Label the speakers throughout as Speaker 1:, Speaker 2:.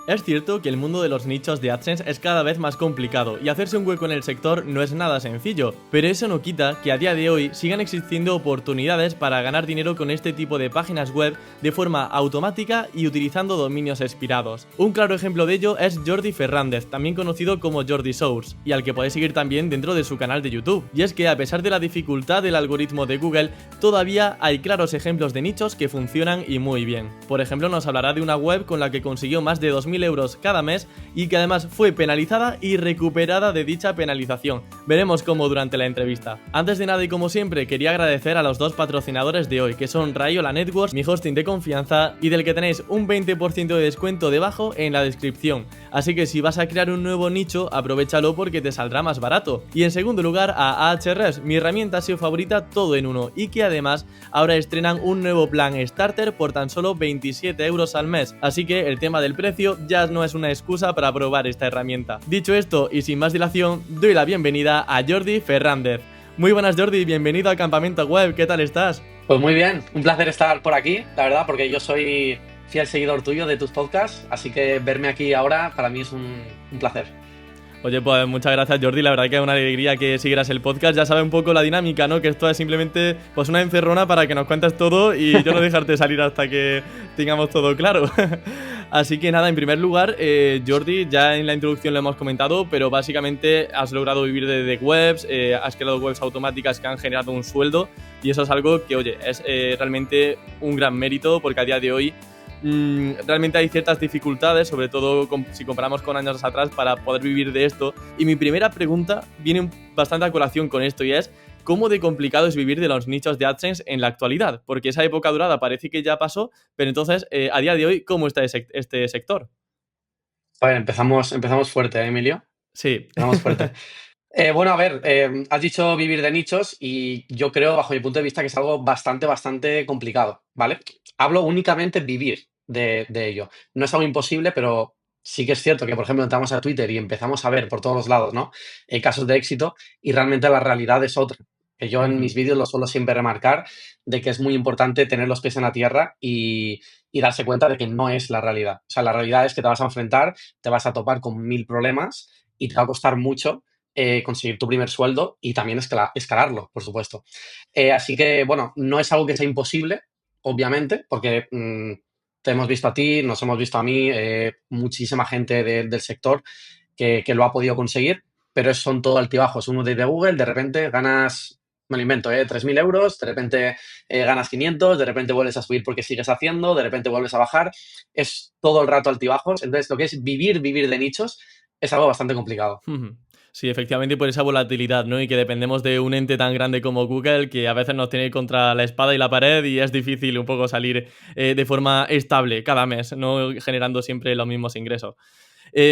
Speaker 1: Es cierto que el mundo de los nichos de AdSense es cada vez más complicado y hacerse un hueco en el sector no es nada sencillo, pero eso no quita que a día de hoy sigan existiendo oportunidades para ganar dinero con este tipo de páginas web de forma automática y utilizando dominios expirados. Un claro ejemplo de ello es Jordi Fernández, también conocido como Jordi Source, y al que podéis seguir también dentro de su canal de YouTube. Y es que a pesar de la dificultad del algoritmo de Google, todavía hay claros ejemplos de nichos que funcionan y muy bien. Por ejemplo, nos hablará de una web con la que consiguió más de 2.000 euros cada mes y que además fue penalizada y recuperada de dicha penalización. Veremos cómo durante la entrevista. Antes de nada y como siempre, quería agradecer a los dos patrocinadores de hoy, que son Rayola Networks, mi hosting de confianza y del que tenéis un 20% de descuento debajo en la descripción. Así que si vas a crear un nuevo nicho, aprovéchalo porque te saldrá más barato. Y en segundo lugar a Ahrefs, mi herramienta SEO favorita todo en uno, y que además ahora estrenan un nuevo plan Starter por tan solo 27 euros al mes. Así que el tema del precio ya no es una excusa para probar esta herramienta. Dicho esto y sin más dilación, doy la bienvenida a Jordi Fernández. Muy buenas, Jordi, bienvenido a Campamento Web, ¿qué tal estás?
Speaker 2: Pues muy bien, un placer estar por aquí, la verdad, porque yo soy fiel seguidor tuyo de tus podcasts, así que verme aquí ahora para mí es un placer.
Speaker 1: Oye, pues muchas gracias, Jordi, la verdad que es una alegría que siguieras el podcast. Ya sabes un poco la dinámica, ¿no? Que esto es simplemente pues una encerrona para que nos cuentes todo y yo no dejarte salir hasta que tengamos todo claro. Así que nada, en primer lugar, Jordi, ya en la introducción lo hemos comentado, pero básicamente has logrado vivir de webs, has creado webs automáticas que han generado un sueldo y eso es algo que, oye, es realmente un gran mérito porque a día de hoy realmente hay ciertas dificultades, sobre todo si comparamos con años atrás, para poder vivir de esto. Y mi primera pregunta viene bastante a colación con esto y es: ¿cómo de complicado es vivir de los nichos de AdSense en la actualidad? Porque esa época dorada parece que ya pasó, pero entonces, a día de hoy, ¿cómo está este sector?
Speaker 2: A ver, empezamos fuerte, ¿eh, Emilio?
Speaker 1: Sí.
Speaker 2: Empezamos fuerte. Bueno, a ver, has dicho vivir de nichos y yo creo, bajo mi punto de vista, que es algo bastante complicado, ¿vale? Hablo únicamente vivir de ello. No es algo imposible, pero sí que es cierto que, por ejemplo, entramos a Twitter y empezamos a ver por todos los lados, ¿no? Casos de éxito y realmente la realidad es otra. Que yo en mis
Speaker 1: Ujú.
Speaker 2: vídeos lo suelo siempre remarcar de que es muy importante tener los pies en la tierra y darse cuenta de que no es la realidad. O sea, la realidad es que te vas a enfrentar, te vas a topar con mil problemas y te va a costar mucho conseguir tu primer sueldo y también escalarlo, por supuesto. Así que, bueno, no es algo que sea imposible, obviamente, porque te hemos visto a ti, nos hemos visto a mí, muchísima gente del sector que lo ha podido conseguir, pero son todo altibajos. Uno de Google, de repente ganas, me lo invento, 3.000 euros, de repente ganas 500, de repente vuelves a subir porque sigues haciendo, de repente vuelves a bajar. Es todo el rato altibajos. Entonces, lo que es vivir de nichos es algo bastante complicado.
Speaker 1: Ujú. Sí, efectivamente por esa volatilidad, ¿no? Y que dependemos de un ente tan grande como Google que a veces nos tiene contra la espada y la pared y es difícil un poco salir de forma estable cada mes, no generando siempre los mismos ingresos.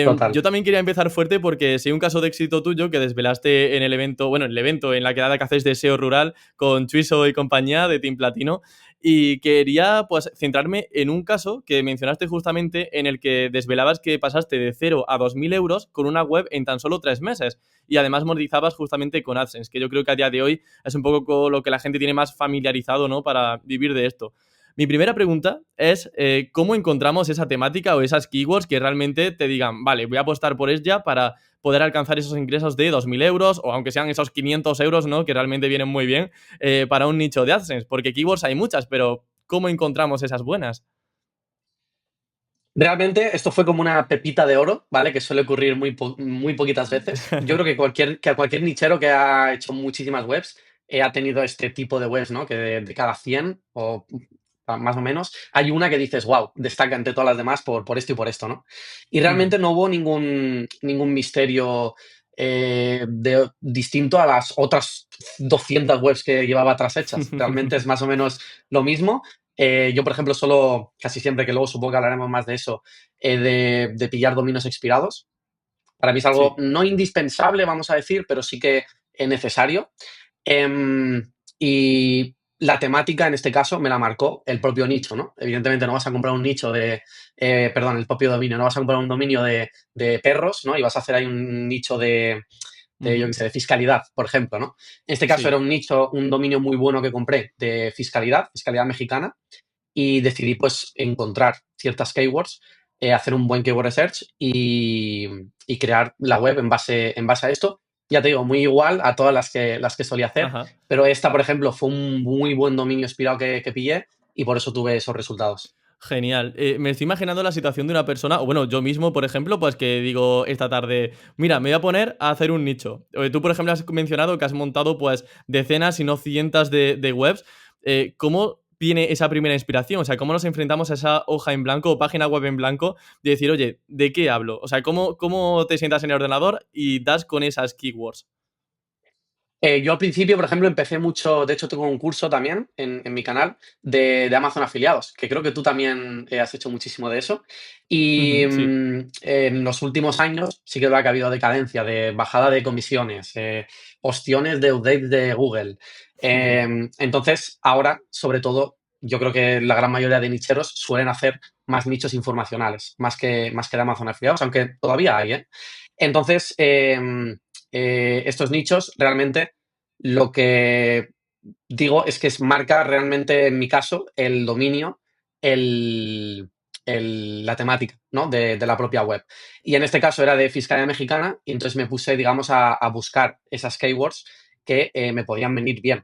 Speaker 2: Total.
Speaker 1: Yo también quería empezar fuerte porque sé un caso de éxito tuyo que desvelaste en el evento, bueno, en el evento, en la quedada que haces de SEO rural con Chuiso y compañía de Team Platino. Y quería pues centrarme en un caso que mencionaste justamente en el que desvelabas que pasaste de 0 a 2.000 euros con una web en tan solo 3 meses y además monetizabas justamente con AdSense, que yo creo que a día de hoy es un poco con lo que la gente tiene más familiarizado, ¿no? Para vivir de esto. Mi primera pregunta es ¿cómo encontramos esa temática o esas keywords que realmente te digan, vale, voy a apostar por ella para poder alcanzar esos ingresos de 2.000 euros o aunque sean esos 500 euros, ¿no? Que realmente vienen muy bien para un nicho de AdSense? Porque keywords hay muchas, pero ¿cómo encontramos esas buenas?
Speaker 2: Realmente esto fue como una pepita de oro, ¿vale? Que suele ocurrir muy poquitas veces. Yo creo que a cualquier nichero que ha hecho muchísimas webs ha tenido este tipo de webs, ¿no? Que de cada 100 o más o menos, hay una que dices, wow, destaca entre todas las demás por esto y por esto, ¿no? Y realmente no hubo ningún misterio distinto a las otras 200 webs que llevaba atrás hechas. Realmente es más o menos lo mismo. Yo, por ejemplo, solo, casi siempre, que luego supongo que hablaremos más de eso, de pillar dominios expirados. Para mí es algo
Speaker 1: Sí.
Speaker 2: no indispensable, vamos a decir, pero sí que es necesario. Y la temática, en este caso, me la marcó el propio nicho, ¿no? Evidentemente no vas a comprar un nicho perdón, el propio dominio, no vas a comprar un dominio de perros, ¿no? Y vas a hacer ahí un nicho yo qué
Speaker 1: Ujú.
Speaker 2: sé, de fiscalidad, por ejemplo, ¿no? En este caso era
Speaker 1: Sí.
Speaker 2: un nicho, un dominio muy bueno que compré de fiscalidad mexicana, y decidí pues encontrar ciertas keywords hacer un buen keyword research y crear la web en base a esto. Ya te digo, muy igual a todas las que solía hacer,
Speaker 1: Ajá.
Speaker 2: pero esta, por ejemplo, fue un muy buen dominio inspirado que pillé y por eso tuve esos resultados.
Speaker 1: Genial. Me estoy imaginando la situación de una persona, o bueno, yo mismo, por ejemplo, pues que digo esta tarde, mira, me voy a poner a hacer un nicho. Tú, por ejemplo, has mencionado que has montado pues decenas, si no cientos de webs. ¿Cómo viene esa primera inspiración? O sea, ¿cómo nos enfrentamos a esa hoja en blanco o página web en blanco de decir, oye, ¿de qué hablo? O sea, ¿cómo te sientas en el ordenador y das con esas keywords?
Speaker 2: Yo al principio, por ejemplo, empecé mucho, de hecho tengo un curso también en mi canal de Amazon afiliados, que creo que tú también has hecho muchísimo de eso. Y
Speaker 1: Ujú, sí.
Speaker 2: en los últimos años sí que es verdad que ha habido decadencia de bajada de comisiones, opciones de update de Google. Entonces, ahora, sobre todo, yo creo que la gran mayoría de nicheros suelen hacer más nichos informacionales, más que de Amazon afiliados, aunque todavía hay, ¿eh? Entonces, estos nichos realmente lo que digo es que marca realmente, en mi caso, el dominio, el, la temática, ¿no? de la propia web. Y en este caso era de Fiscalía Mexicana y entonces me puse, digamos, a buscar esas keywords que me podían venir bien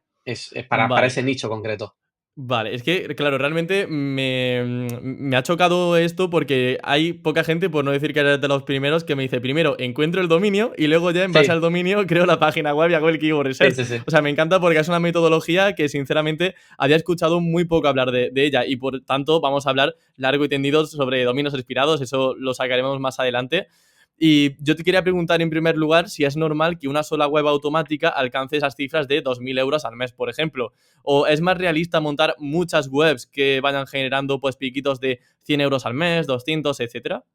Speaker 2: para
Speaker 1: Vale.
Speaker 2: ese nicho concreto.
Speaker 1: Vale, es que, claro, realmente me ha chocado esto porque hay poca gente, por no decir que eres de los primeros, que me dice, primero encuentro el dominio y luego ya en base al
Speaker 2: Sí,
Speaker 1: dominio creo la página web y hago el keyword
Speaker 2: sí,
Speaker 1: research.
Speaker 2: sí, sí.
Speaker 1: O sea, me encanta porque es una metodología que sinceramente había escuchado muy poco hablar de ella y por tanto vamos a hablar largo y tendido sobre dominios expirados, eso lo sacaremos más adelante. Y yo te quería preguntar en primer lugar si es normal que una sola web automática alcance esas cifras de 2.000 euros al mes, por ejemplo. ¿O es más realista montar muchas webs que vayan generando pues piquitos de 100 euros al mes, 200, etcétera?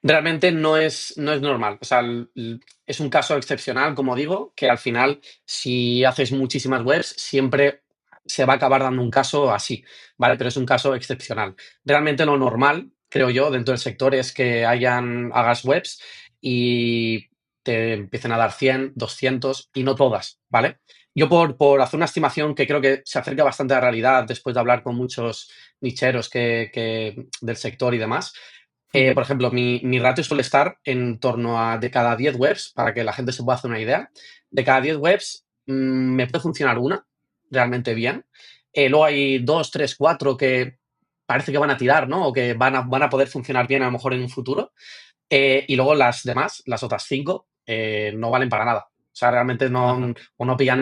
Speaker 2: Realmente no es normal. O sea, es un caso excepcional, como digo, que al final, si haces muchísimas webs, siempre se va a acabar dando un caso así, ¿vale? Pero es un caso excepcional. Realmente lo normal, creo yo, dentro del sector es que hagas webs y te empiecen a dar 100, 200 y no todas, ¿vale? Yo por hacer una estimación que creo que se acerca bastante a la realidad después de hablar con muchos nicheros del sector y demás,
Speaker 1: Ujú.
Speaker 2: por ejemplo, mi ratio suele estar en torno a de cada 10 webs, para que la gente se pueda hacer una idea. De cada 10 webs, me puede funcionar una realmente bien. Luego hay 2, 3, 4 que parece que van a tirar, ¿no? O que van a poder funcionar bien a lo mejor en un futuro. Y luego las demás, las otras 5, no valen para nada. O sea, realmente
Speaker 1: Ajá.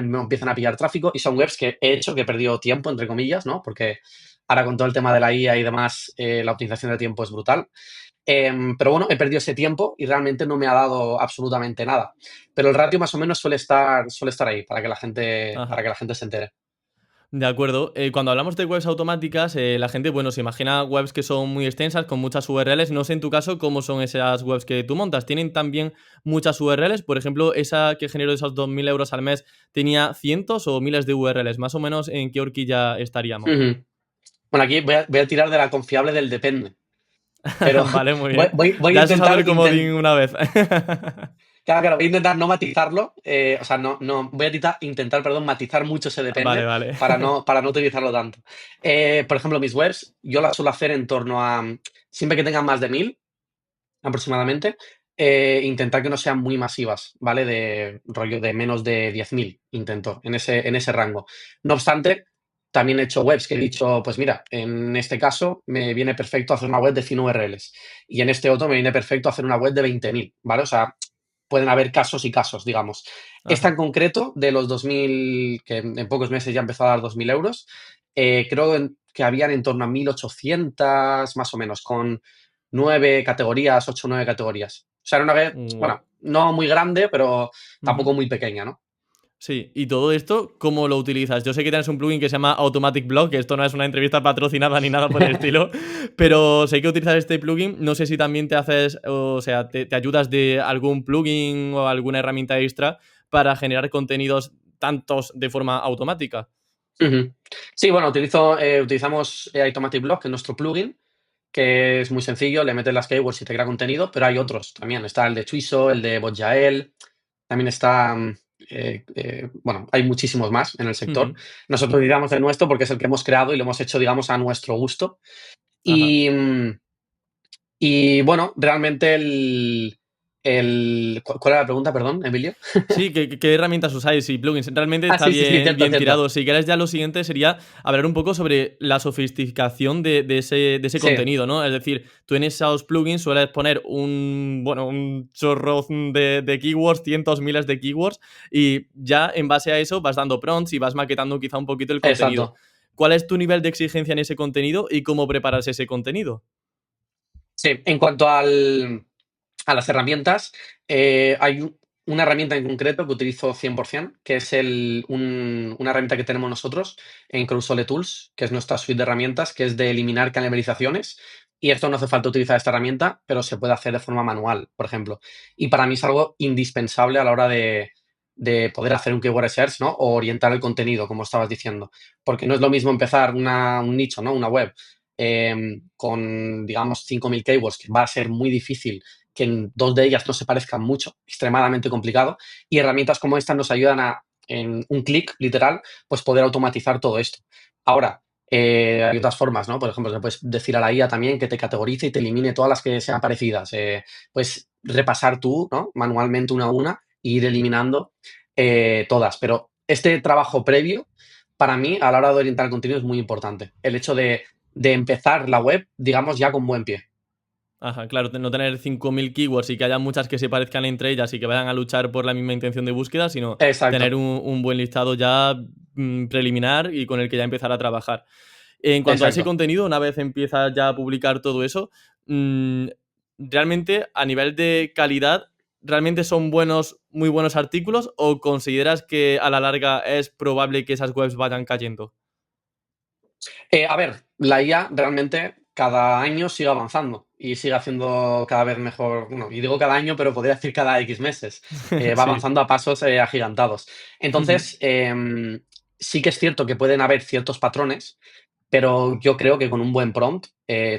Speaker 2: no empiezan a pillar tráfico y son webs que he hecho, que he perdido tiempo, entre comillas, ¿no? Porque ahora con todo el tema de la IA y demás, la optimización de tiempo es brutal. Pero bueno, he perdido ese tiempo y realmente no me ha dado absolutamente nada. Pero el ratio más o menos suele estar ahí para que la gente, para
Speaker 1: Ajá.
Speaker 2: que la gente se entere.
Speaker 1: De acuerdo. Cuando hablamos de webs automáticas, la gente, bueno, se imagina webs que son muy extensas, con muchas URLs. No sé en tu caso cómo son esas webs que tú montas. ¿Tienen también muchas URLs? Por ejemplo, esa que generó esos 2.000 euros al mes, ¿tenía cientos o miles de URLs? Más o menos, ¿en qué horquilla estaríamos?
Speaker 2: Ujú. Bueno, aquí voy a tirar de la confiable del depende, pero
Speaker 1: Vale, muy
Speaker 2: voy,
Speaker 1: bien.
Speaker 2: voy- voy a
Speaker 1: Ya has usado
Speaker 2: intentar,
Speaker 1: el comodín una vez.
Speaker 2: claro, claro, voy a intentar no matizarlo, o sea, no, voy a intentar, perdón, matizar mucho ese
Speaker 1: Vale,
Speaker 2: depende
Speaker 1: vale.
Speaker 2: para no utilizarlo tanto. Por ejemplo, mis webs, yo las suelo hacer en torno a, siempre que tengan más de 1000 aproximadamente, intentar que no sean muy masivas, ¿vale? De rollo de menos de 10.000 intento, en ese rango. No obstante, también he hecho webs que he dicho, pues mira, en este caso me viene perfecto hacer una web de 100 URLs y en este otro me viene perfecto hacer una web de 20.000, ¿vale? O sea, pueden haber casos y casos, digamos. Esta en
Speaker 1: Ajá.
Speaker 2: concreto, de los 2.000, que en pocos meses ya empezó a dar 2.000 euros, creo que habían en torno a 1.800 más o menos, con 9 categorías, 8 o 9 categorías. O sea, era una vez,
Speaker 1: Wow.
Speaker 2: bueno, no muy grande, pero tampoco muy pequeña, ¿no?
Speaker 1: Sí, y todo esto, ¿cómo lo utilizas? Yo sé que tienes un plugin que se llama Automatic Blog, que esto no es una entrevista patrocinada ni nada por el estilo, pero sé que utilizas este plugin. No sé si también te haces, o sea, te ayudas de algún plugin o alguna herramienta extra para generar contenidos tantos de forma automática.
Speaker 2: Ujú. Sí, bueno, utilizamos Automatic Blog, que es nuestro plugin, que es muy sencillo, le metes las keywords y te crea contenido, pero hay otros también. Está el de Chuiso, el de Botjael, también está, bueno, hay muchísimos más en el sector.
Speaker 1: Ujú.
Speaker 2: Nosotros utilizamos el nuestro porque es el que hemos creado y lo hemos hecho, digamos, a nuestro gusto.
Speaker 1: Ajá.
Speaker 2: Y, Y bueno, realmente ¿cuál era la pregunta, perdón, Emilio?
Speaker 1: Sí, ¿qué herramientas usáis y plugins? Realmente
Speaker 2: Ah,
Speaker 1: está
Speaker 2: sí, sí, sí,
Speaker 1: bien,
Speaker 2: cierto,
Speaker 1: bien
Speaker 2: cierto.
Speaker 1: tirado. Si quieres, ya lo siguiente sería hablar un poco sobre la sofisticación de ese
Speaker 2: Sí,
Speaker 1: contenido, ¿no? Es decir, tú en esos plugins sueles poner un chorro de keywords, cientos, miles de keywords, y ya en base a eso vas dando prompts y vas maquetando quizá un poquito el contenido.
Speaker 2: exacto.
Speaker 1: ¿Cuál es tu nivel de exigencia en ese contenido y cómo preparas ese contenido?
Speaker 2: Sí, en cuanto a las herramientas, hay una herramienta en concreto que utilizo 100%, que es una herramienta que tenemos nosotros en Crowdsolve Tools, que es nuestra suite de herramientas, que es de eliminar canibalizaciones. Y esto no hace falta utilizar esta herramienta, pero se puede hacer de forma manual, por ejemplo. Y para mí es algo indispensable a la hora de poder hacer un keyword research, ¿no? O orientar el contenido, como estabas diciendo. Porque no es lo mismo empezar un nicho, ¿no? Una web con, digamos, 5.000 keywords, que va a ser muy difícil que en dos de ellas no se parezcan mucho, extremadamente complicado, y herramientas como esta nos ayudan en un clic, literal, pues poder automatizar todo esto. Ahora, hay otras formas, ¿no? Por ejemplo, le puedes decir a la IA también que te categorice y te elimine todas las que sean parecidas. Pues repasar tú, ¿no? Manualmente una a una e ir eliminando todas. Pero este trabajo previo, para mí, a la hora de orientar el contenido es muy importante. El hecho de empezar la web, digamos, ya con buen pie.
Speaker 1: Ajá, claro, no tener 5.000 keywords y que haya muchas que se parezcan entre ellas y que vayan a luchar por la misma intención de búsqueda, sino tener
Speaker 2: Exacto,
Speaker 1: un buen listado ya preliminar y con el que ya empezar a trabajar. En cuanto a ese
Speaker 2: exacto.
Speaker 1: contenido, una vez empiezas ya a publicar todo eso, mm, realmente a nivel de calidad, ¿realmente son buenos, muy buenos artículos o consideras que a la larga es probable que esas webs vayan cayendo?
Speaker 2: A ver, la IA realmente cada año sigue avanzando y sigue haciendo cada vez mejor, bueno, y digo cada año, pero podría decir cada X meses. Va
Speaker 1: Sí.
Speaker 2: avanzando a pasos agigantados. Entonces, sí que es cierto que pueden haber ciertos patrones, pero yo creo que con un buen prompt,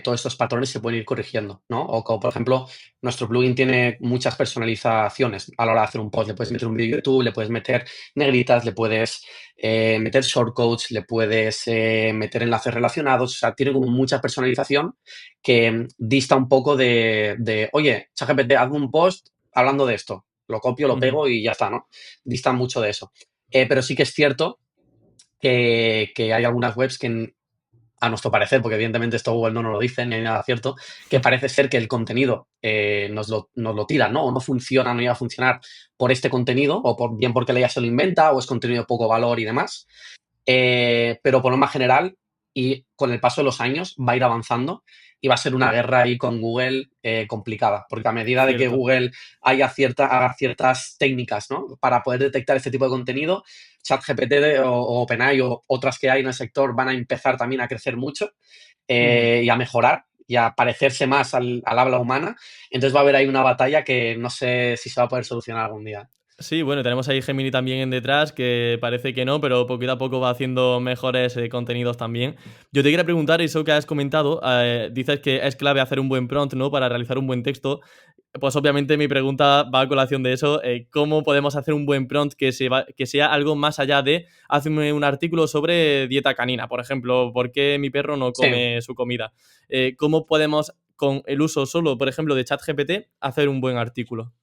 Speaker 2: todos estos patrones se pueden ir corrigiendo, ¿no? O como, por ejemplo, nuestro plugin tiene muchas personalizaciones a la hora de hacer un post. Le puedes meter un vídeo de YouTube, le puedes meter negritas, le puedes meter shortcodes, le puedes meter enlaces relacionados. O sea, tiene como mucha personalización que dista un poco oye, ChatGPT, hazme un post hablando de esto. Lo copio, lo
Speaker 1: Ujú.
Speaker 2: pego y ya está, ¿no? Dista mucho de eso. Pero sí que es cierto que hay algunas webs que a nuestro parecer, porque evidentemente esto Google no nos lo dice ni hay nada cierto, que parece ser que el contenido nos lo tira, ¿no? O no funciona, no iba a funcionar por este contenido, o bien porque la IA se lo inventa, o es contenido de poco valor y demás. Pero por norma general, y con el paso de los años, va a ir avanzando y va a ser una guerra ahí con Google complicada, porque a medida de que
Speaker 1: Cierto.
Speaker 2: Google haga ciertas técnicas, ¿no? Para poder detectar este tipo de contenido, ChatGPT o OpenAI o otras que hay en el sector van a empezar también a crecer mucho
Speaker 1: Ujú.
Speaker 2: y a mejorar y a parecerse más al habla humana. Entonces va a haber ahí una batalla que no sé si se va a poder solucionar algún día.
Speaker 1: Sí, bueno, tenemos ahí Gemini también en detrás, que parece que no, pero poquito a poco va haciendo mejores contenidos también. Yo te quería preguntar, eso que has comentado, dices que es clave hacer un buen prompt, ¿no? Para realizar un buen texto. Pues obviamente mi pregunta va a colación de eso. ¿Cómo podemos hacer un buen prompt que sea algo más allá de hazme un artículo sobre dieta canina, por ejemplo, por qué mi perro no
Speaker 2: Sí.
Speaker 1: come su comida? ¿Cómo podemos, con el uso solo, por ejemplo, de ChatGPT, hacer un buen artículo?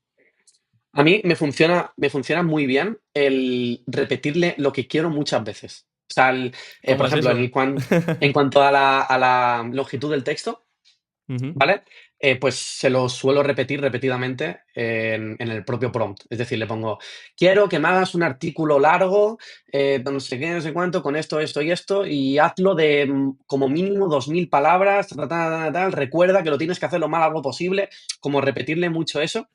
Speaker 2: A mí me funciona muy bien el repetirle lo que quiero muchas veces. O sea,
Speaker 1: ¿Cómo
Speaker 2: por
Speaker 1: es
Speaker 2: ejemplo,
Speaker 1: eso?
Speaker 2: en cuanto a la longitud del texto,
Speaker 1: Ujú.
Speaker 2: ¿vale? Pues se lo suelo repetir repetidamente en el propio prompt. Es decir, le pongo, quiero que me hagas un artículo largo, no sé qué, no sé cuánto, con esto, esto y esto, y hazlo de como mínimo 2.000 palabras, tal, tal, tal, tal. Recuerda que lo tienes que hacer lo más largo posible, como repetirle mucho eso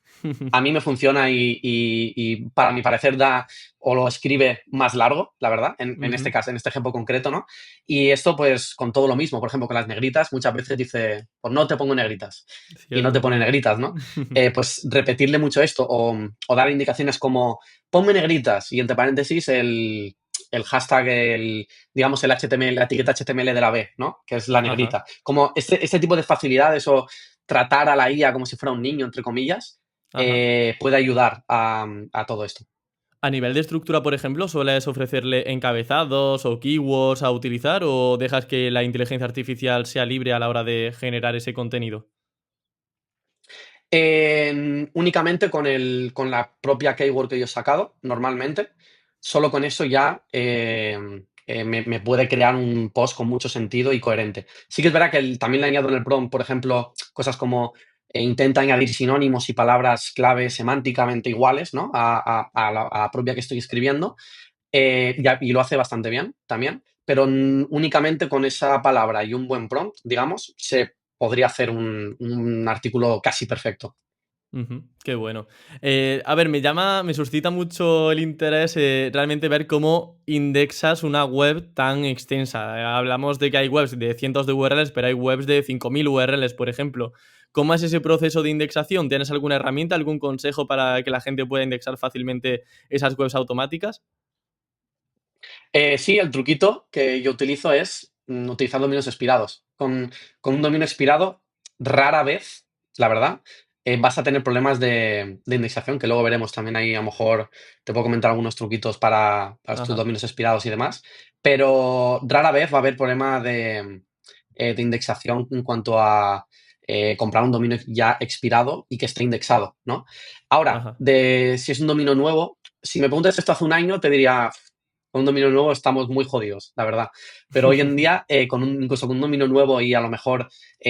Speaker 2: a mí me funciona y para mi parecer da o lo escribe más largo, la verdad, en este
Speaker 1: Ujú.
Speaker 2: caso, en este ejemplo concreto, ¿no? Y esto, pues, con todo lo mismo. Por ejemplo, con las negritas, muchas veces dice, pues no te pongo negritas. Y no te
Speaker 1: Cierto.
Speaker 2: pone negritas, ¿no? Pues repetirle mucho esto o dar indicaciones como, ponme negritas y entre paréntesis el hashtag, digamos, el HTML, la etiqueta HTML de la B, ¿no? Que es la
Speaker 1: Ajá.
Speaker 2: negrita. Como este tipo de facilidades o tratar a la IA como si fuera un niño, entre comillas,
Speaker 1: Ajá.
Speaker 2: puede ayudar a todo esto.
Speaker 1: A nivel de estructura, por ejemplo, ¿sueles ofrecerle encabezados o keywords a utilizar o dejas que la inteligencia artificial sea libre a la hora de generar ese contenido?
Speaker 2: Únicamente con la propia keyword que yo he sacado, normalmente. Solo con eso ya me puede crear un post con mucho sentido y coherente. Sí que es verdad que también le añado en el prompt, por ejemplo, cosas como intenta añadir sinónimos y palabras clave semánticamente iguales, ¿no? A la propia que estoy escribiendo. Y lo hace bastante bien también, pero únicamente con esa palabra y un buen prompt, digamos, se podría hacer un artículo casi perfecto.
Speaker 1: Ujú, qué bueno. A ver, me suscita mucho el interés realmente ver cómo indexas una web tan extensa. Hablamos de que hay webs de cientos de URLs, pero hay webs de 5.000 URLs, por ejemplo. ¿Cómo es ese proceso de indexación? ¿Tienes alguna herramienta, algún consejo para que la gente pueda indexar fácilmente esas webs automáticas?
Speaker 2: Sí, el truquito que yo utilizo es utilizar dominios expirados. Con un dominio expirado, rara vez, la verdad, vas a tener problemas de indexación, que luego veremos también ahí, a lo mejor te puedo comentar algunos truquitos para estos
Speaker 1: Ajá,
Speaker 2: dominios expirados y demás, pero rara vez va a haber problema de indexación en cuanto a comprar un dominio ya expirado y que esté indexado, ¿no? Ahora,
Speaker 1: ajá.
Speaker 2: si es un dominio nuevo, si me preguntas esto hace un año, te diría, con un dominio nuevo estamos muy jodidos, la verdad. Pero hoy en día, incluso con un dominio nuevo y a lo mejor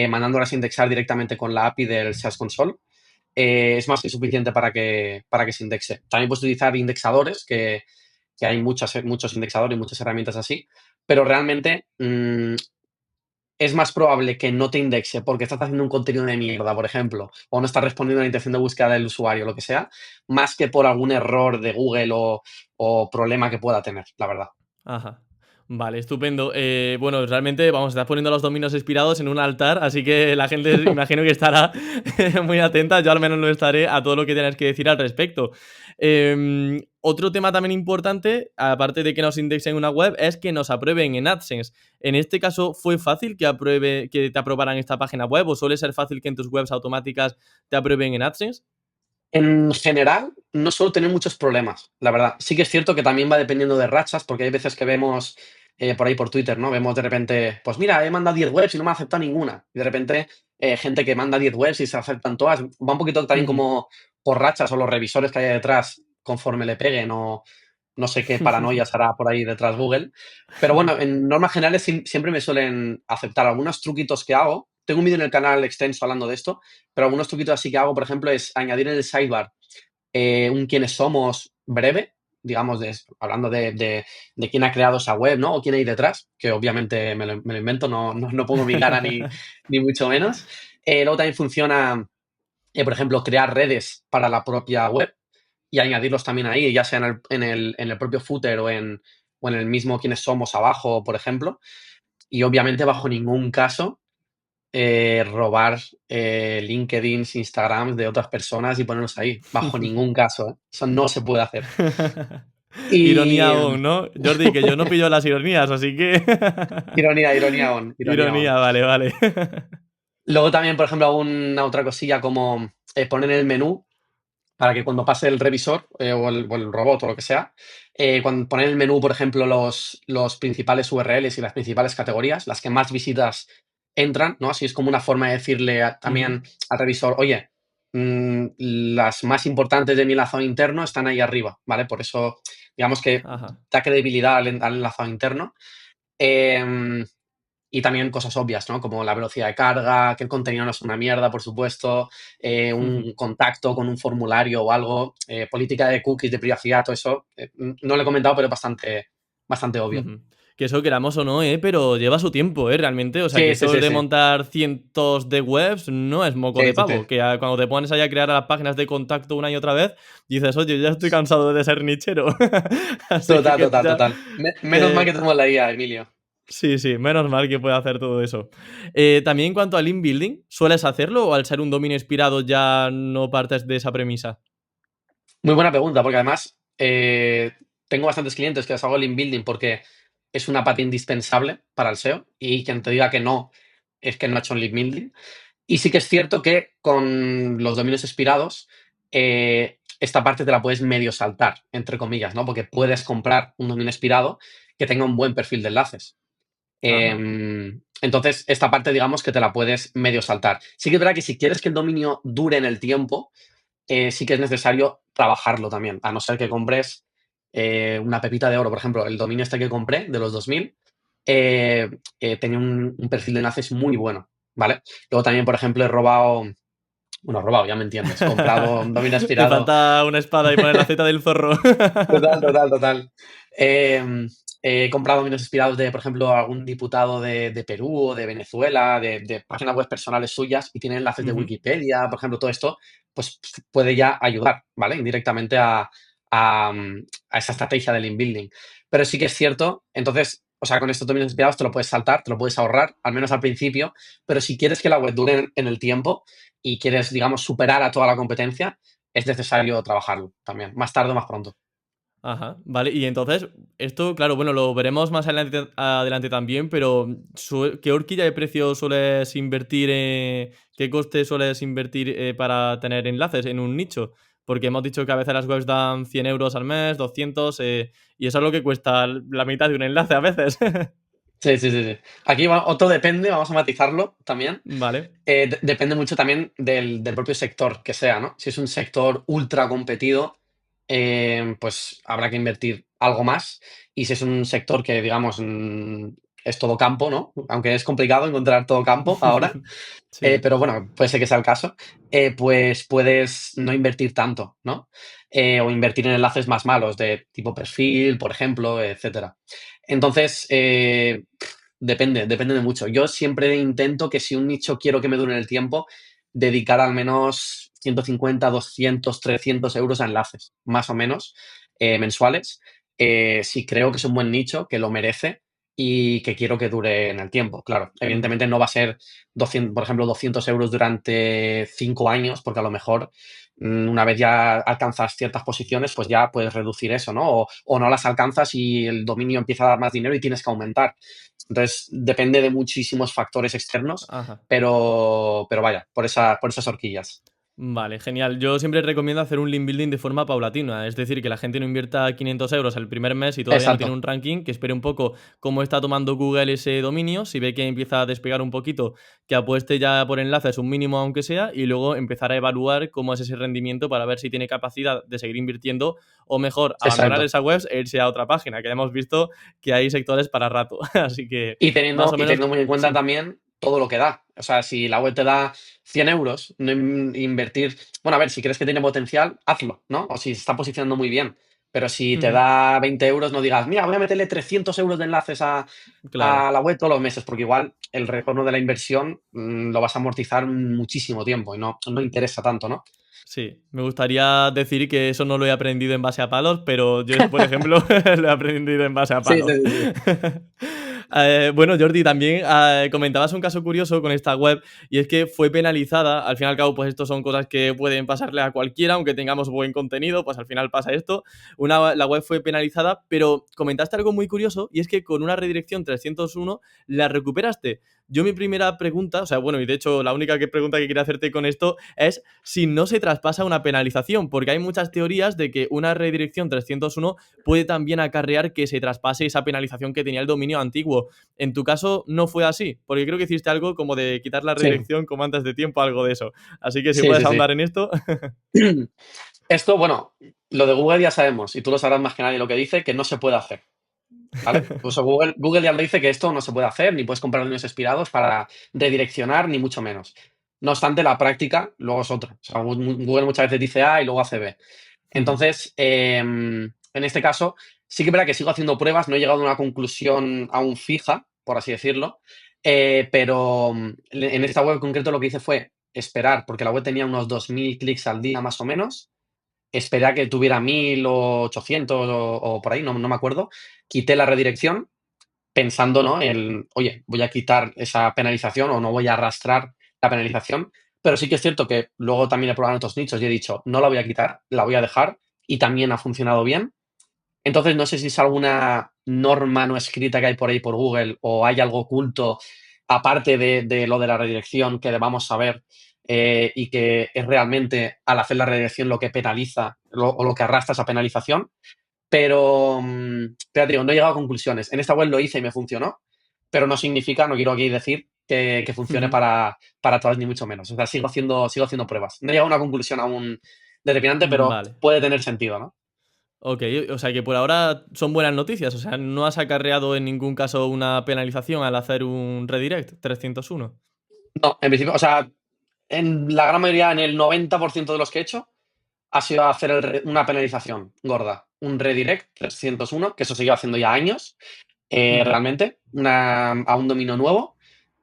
Speaker 2: mandándolas a indexar directamente con la API del Search Console, es más que suficiente para que se indexe. También puedes utilizar indexadores, que hay muchos indexadores y muchas herramientas así, pero realmente es más probable que no te indexe porque estás haciendo un contenido de mierda, por ejemplo, o no estás respondiendo a la intención de búsqueda del usuario, lo que sea, más que por algún error de Google o problema que pueda tener, la verdad.
Speaker 1: Ajá. Vale, estupendo. Bueno, realmente, vamos, estás poniendo los dominios expirados en un altar, así que la gente imagino que estará muy atenta. Yo al menos lo estaré a todo lo que tienes que decir al respecto. Otro tema también importante, aparte de que nos indexen una web, es que nos aprueben en AdSense. En este caso, ¿fue fácil que te aprobaran esta página web o suele ser fácil que en tus webs automáticas te aprueben en AdSense?
Speaker 2: En general, no suelo tener muchos problemas, la verdad. Sí que es cierto que también va dependiendo de rachas, porque hay veces que vemos por ahí por Twitter, ¿no? Vemos de repente, pues mira, he mandado 10 webs y no me ha aceptado ninguna. Y de repente, gente que manda 10 webs y se aceptan todas. Va un poquito también
Speaker 1: Ujú.
Speaker 2: como por rachas o los revisores que haya detrás conforme le peguen o no sé qué paranoias hará por ahí detrás Google. Pero bueno, en normas generales siempre me suelen aceptar algunos truquitos que hago. Tengo un vídeo en el canal extenso hablando de esto, pero algunos truquitos así que hago, por ejemplo, es añadir en el sidebar un quiénes somos breve, digamos, hablando de quién ha creado esa web, ¿no? O quién hay detrás, que obviamente me lo invento, no pongo mi cara ni mucho menos. Luego también funciona, por ejemplo, crear redes para la propia web y añadirlos también ahí, ya sea en el propio footer o en el mismo quiénes somos abajo, por ejemplo. Y obviamente bajo ningún caso robar LinkedIns, Instagrams de otras personas y ponerlos ahí. Bajo ningún caso, ¿eh? Eso no se puede hacer.
Speaker 1: Ironía
Speaker 2: Y
Speaker 1: aún, ¿no? Jordi, que yo no pillo las ironías, así que
Speaker 2: ironía on, ironía
Speaker 1: ironía,
Speaker 2: on.
Speaker 1: vale, vale.
Speaker 2: Luego también, por ejemplo, hago una otra cosilla como poner en el menú para que cuando pase el revisor o el robot o lo que sea, cuando poner en el menú, por ejemplo, los principales URLs y las principales categorías, las que más visitas entran, ¿no? Así es como una forma de decirle
Speaker 1: Ujú.
Speaker 2: también al revisor, oye, las más importantes de mi enlazado interno están ahí arriba, ¿vale? Por eso, digamos que
Speaker 1: Ajá.
Speaker 2: da credibilidad al enlazado interno. Em, y también cosas obvias, ¿no? Como la velocidad de carga, que el contenido no es una mierda, por supuesto,
Speaker 1: Ujú,
Speaker 2: un contacto con un formulario o algo, política de cookies, de privacidad, todo eso. No lo he comentado, pero es bastante obvio.
Speaker 1: ujú. Que eso queramos o no, pero lleva su tiempo, realmente. O sea, que
Speaker 2: Sí, sí,
Speaker 1: esto
Speaker 2: sí,
Speaker 1: de
Speaker 2: sí.
Speaker 1: montar cientos de webs no es moco
Speaker 2: Sí,
Speaker 1: de
Speaker 2: sí, sí.
Speaker 1: pavo. Que cuando te pones ahí a crear las páginas de contacto una y otra vez, dices, oye, ya estoy cansado de ser nichero. Así
Speaker 2: Total,
Speaker 1: que
Speaker 2: total,
Speaker 1: ya,
Speaker 2: total. Menos mal que
Speaker 1: que,
Speaker 2: tenemos la IA, Emilio.
Speaker 1: sí, sí, menos mal que puede hacer todo eso. También en cuanto al link building, ¿sueles hacerlo o al ser un dominio inspirado ya no partes de esa premisa?
Speaker 2: Muy buena pregunta, porque además tengo bastantes clientes que les hago link building porque es una pata indispensable para el SEO y quien te diga que no es que no ha hecho un link building. Y sí que es cierto que con los dominios expirados, esta parte te la puedes medio saltar, entre comillas, ¿no? Porque puedes comprar un dominio expirado que tenga un buen perfil de enlaces.
Speaker 1: Ajá.
Speaker 2: Entonces, esta parte, digamos que te la puedes medio saltar. Sí que es verdad que si quieres que el dominio dure en el tiempo, sí que es necesario trabajarlo también, a no ser que compres una pepita de oro. Por ejemplo, el dominio este que compré de los 2000 tenía un perfil de enlaces muy bueno, ¿vale? Luego también, por ejemplo, bueno, robado, ya me entiendes, comprado un dominio
Speaker 1: Te
Speaker 2: aspirado.
Speaker 1: falta una espada y poner la Z del zorro.
Speaker 2: Total, total, total. He comprado dominios inspirados de, por ejemplo, algún diputado de Perú o de Venezuela, de páginas web personales suyas y tiene enlaces de
Speaker 1: Ujú.
Speaker 2: Wikipedia, por ejemplo, todo esto, pues puede ya ayudar, ¿vale? Indirectamente a esa estrategia del link building. Pero sí que es cierto, entonces, o sea, con estos dominios inspirados te lo puedes saltar, te lo puedes ahorrar, al menos al principio, pero si quieres que la web dure en el tiempo y quieres, digamos, superar a toda la competencia, es necesario trabajarlo también, más tarde o más pronto.
Speaker 1: Ajá, vale. Y entonces, esto, claro, bueno, lo veremos más adelante también, pero ¿qué horquilla de precio sueles invertir, qué coste sueles invertir para tener enlaces en un nicho? Porque hemos dicho que a veces las webs dan 100 euros al mes, 200, y eso es lo que cuesta la mitad de un enlace a veces.
Speaker 2: Sí, sí, sí, sí. Aquí otro depende, vamos a matizarlo también.
Speaker 1: Vale.
Speaker 2: Depende mucho también del propio sector que sea, ¿no? Si es un sector ultra competido, pues habrá que invertir algo más. Y si es un sector que, digamos, es todo campo, ¿no? Aunque es complicado encontrar todo campo ahora,
Speaker 1: Sí.
Speaker 2: pero bueno, puede ser que sea el caso, pues puedes no invertir tanto, ¿no? O invertir en enlaces más malos, de tipo perfil, por ejemplo, etcétera. Entonces, depende de mucho. Yo siempre intento que si un nicho quiero que me dure en el tiempo, dedicar al menos 150, 200, 300 euros a enlaces, más o menos, mensuales. Si creo que es un buen nicho, que lo merece y que quiero que dure en el tiempo. Claro,
Speaker 1: Ujú.
Speaker 2: evidentemente no va a ser 200, por ejemplo, 200 euros durante 5 años, porque a lo mejor una vez ya alcanzas ciertas posiciones, pues ya puedes reducir eso, ¿no? O no las alcanzas y el dominio empieza a dar más dinero y tienes que aumentar. Entonces, depende de muchísimos factores externos,
Speaker 1: Ajá.
Speaker 2: pero vaya, por esas horquillas.
Speaker 1: Vale, genial. Yo siempre recomiendo hacer un link building de forma paulatina, es decir, que la gente no invierta 500 euros el primer mes y todavía no tiene
Speaker 2: Exacto,
Speaker 1: un ranking, que espere un poco cómo está tomando Google ese dominio, si ve que empieza a despegar un poquito, que apueste ya por enlaces un mínimo aunque sea, y luego empezar a evaluar cómo es ese rendimiento para ver si tiene capacidad de seguir invirtiendo o mejor, abandonar
Speaker 2: exacto.
Speaker 1: esa web e irse a otra página, que ya hemos visto que hay sectores para rato. Así que
Speaker 2: Y
Speaker 1: más
Speaker 2: teniendo,
Speaker 1: o
Speaker 2: y
Speaker 1: menos,
Speaker 2: teniendo muy en cuenta
Speaker 1: sí.
Speaker 2: también todo lo que da. O sea, si la web te da 100 euros, no invertir. Bueno, a ver, si crees que tiene potencial, hazlo, ¿no? O si se está posicionando muy bien. Pero si te
Speaker 1: Ujú.
Speaker 2: da 20 euros, no digas, mira, voy a meterle 300 euros de enlaces
Speaker 1: Claro.
Speaker 2: a la web todos los meses, porque igual el retorno de la inversión lo vas a amortizar muchísimo tiempo y no interesa tanto, ¿no?
Speaker 1: Sí, me gustaría decir que eso no lo he aprendido en base a palos, pero yo eso, por ejemplo, lo he aprendido en base a
Speaker 2: Sí, sí,
Speaker 1: palos.
Speaker 2: sí, sí.
Speaker 1: Bueno, Jordi, también comentabas un caso curioso con esta web y es que fue penalizada. Al fin y al cabo, pues esto son cosas que pueden pasarle a cualquiera, aunque tengamos buen contenido, pues al final pasa esto. La web fue penalizada, pero comentaste algo muy curioso y es que con una redirección 301 la recuperaste. Yo mi primera pregunta, o sea, bueno, y de hecho la única pregunta que quería hacerte con esto es si no se traspasa una penalización, porque hay muchas teorías de que una redirección 301 puede también acarrear que se traspase esa penalización que tenía el dominio antiguo. En tu caso no fue así, porque creo que hiciste algo como de quitar la
Speaker 2: Sí,
Speaker 1: redirección como antes de tiempo, algo de eso. Así que si
Speaker 2: sí,
Speaker 1: puedes
Speaker 2: sí, sí.
Speaker 1: ahondar en esto.
Speaker 2: Esto, bueno, lo de Google ya sabemos, y tú lo sabrás más que nadie lo que dice, que no se puede hacer. ¿Vale? Incluso Google ya lo dice que esto no se puede hacer, ni puedes comprar dominios expirados para redireccionar, ni mucho menos. No obstante, la práctica luego es otra. O sea, Google muchas veces dice A y luego hace B. Entonces, en este caso, sí que es verdad que sigo haciendo pruebas, no he llegado a una conclusión aún fija, por así decirlo, pero en esta web en concreto lo que hice fue esperar, porque la web tenía unos 2000 clics al día más o menos, esperé a que tuviera 1000 o 800 o por ahí, no me acuerdo, quité la redirección pensando, ¿no? Oye, voy a quitar esa penalización o no voy a arrastrar la penalización, pero sí que es cierto que luego también he probado en otros nichos y he dicho, no la voy a quitar, la voy a dejar y también ha funcionado bien. Entonces, no sé si es alguna norma no escrita que hay por ahí por Google o hay algo oculto, aparte de lo de la redirección, que debamos saber y que es realmente al hacer la redirección lo que penaliza o lo que arrastra esa penalización. Pero te digo, no he llegado a conclusiones. En esta web lo hice y me funcionó, pero no significa, no quiero aquí decir que funcione para todas, ni mucho menos. O sea, sigo haciendo pruebas. No he llegado a una conclusión aún determinante, pero
Speaker 1: Vale.
Speaker 2: puede tener sentido, ¿no?
Speaker 1: Ok, o sea que por ahora son buenas noticias, o sea, no has acarreado en ningún caso una penalización al hacer un redirect 301.
Speaker 2: No, en principio, o sea, en la gran mayoría, en el 90% de los que he hecho, ha sido hacer una penalización gorda. Un redirect 301, que eso se lleva haciendo ya años, realmente, a un dominio nuevo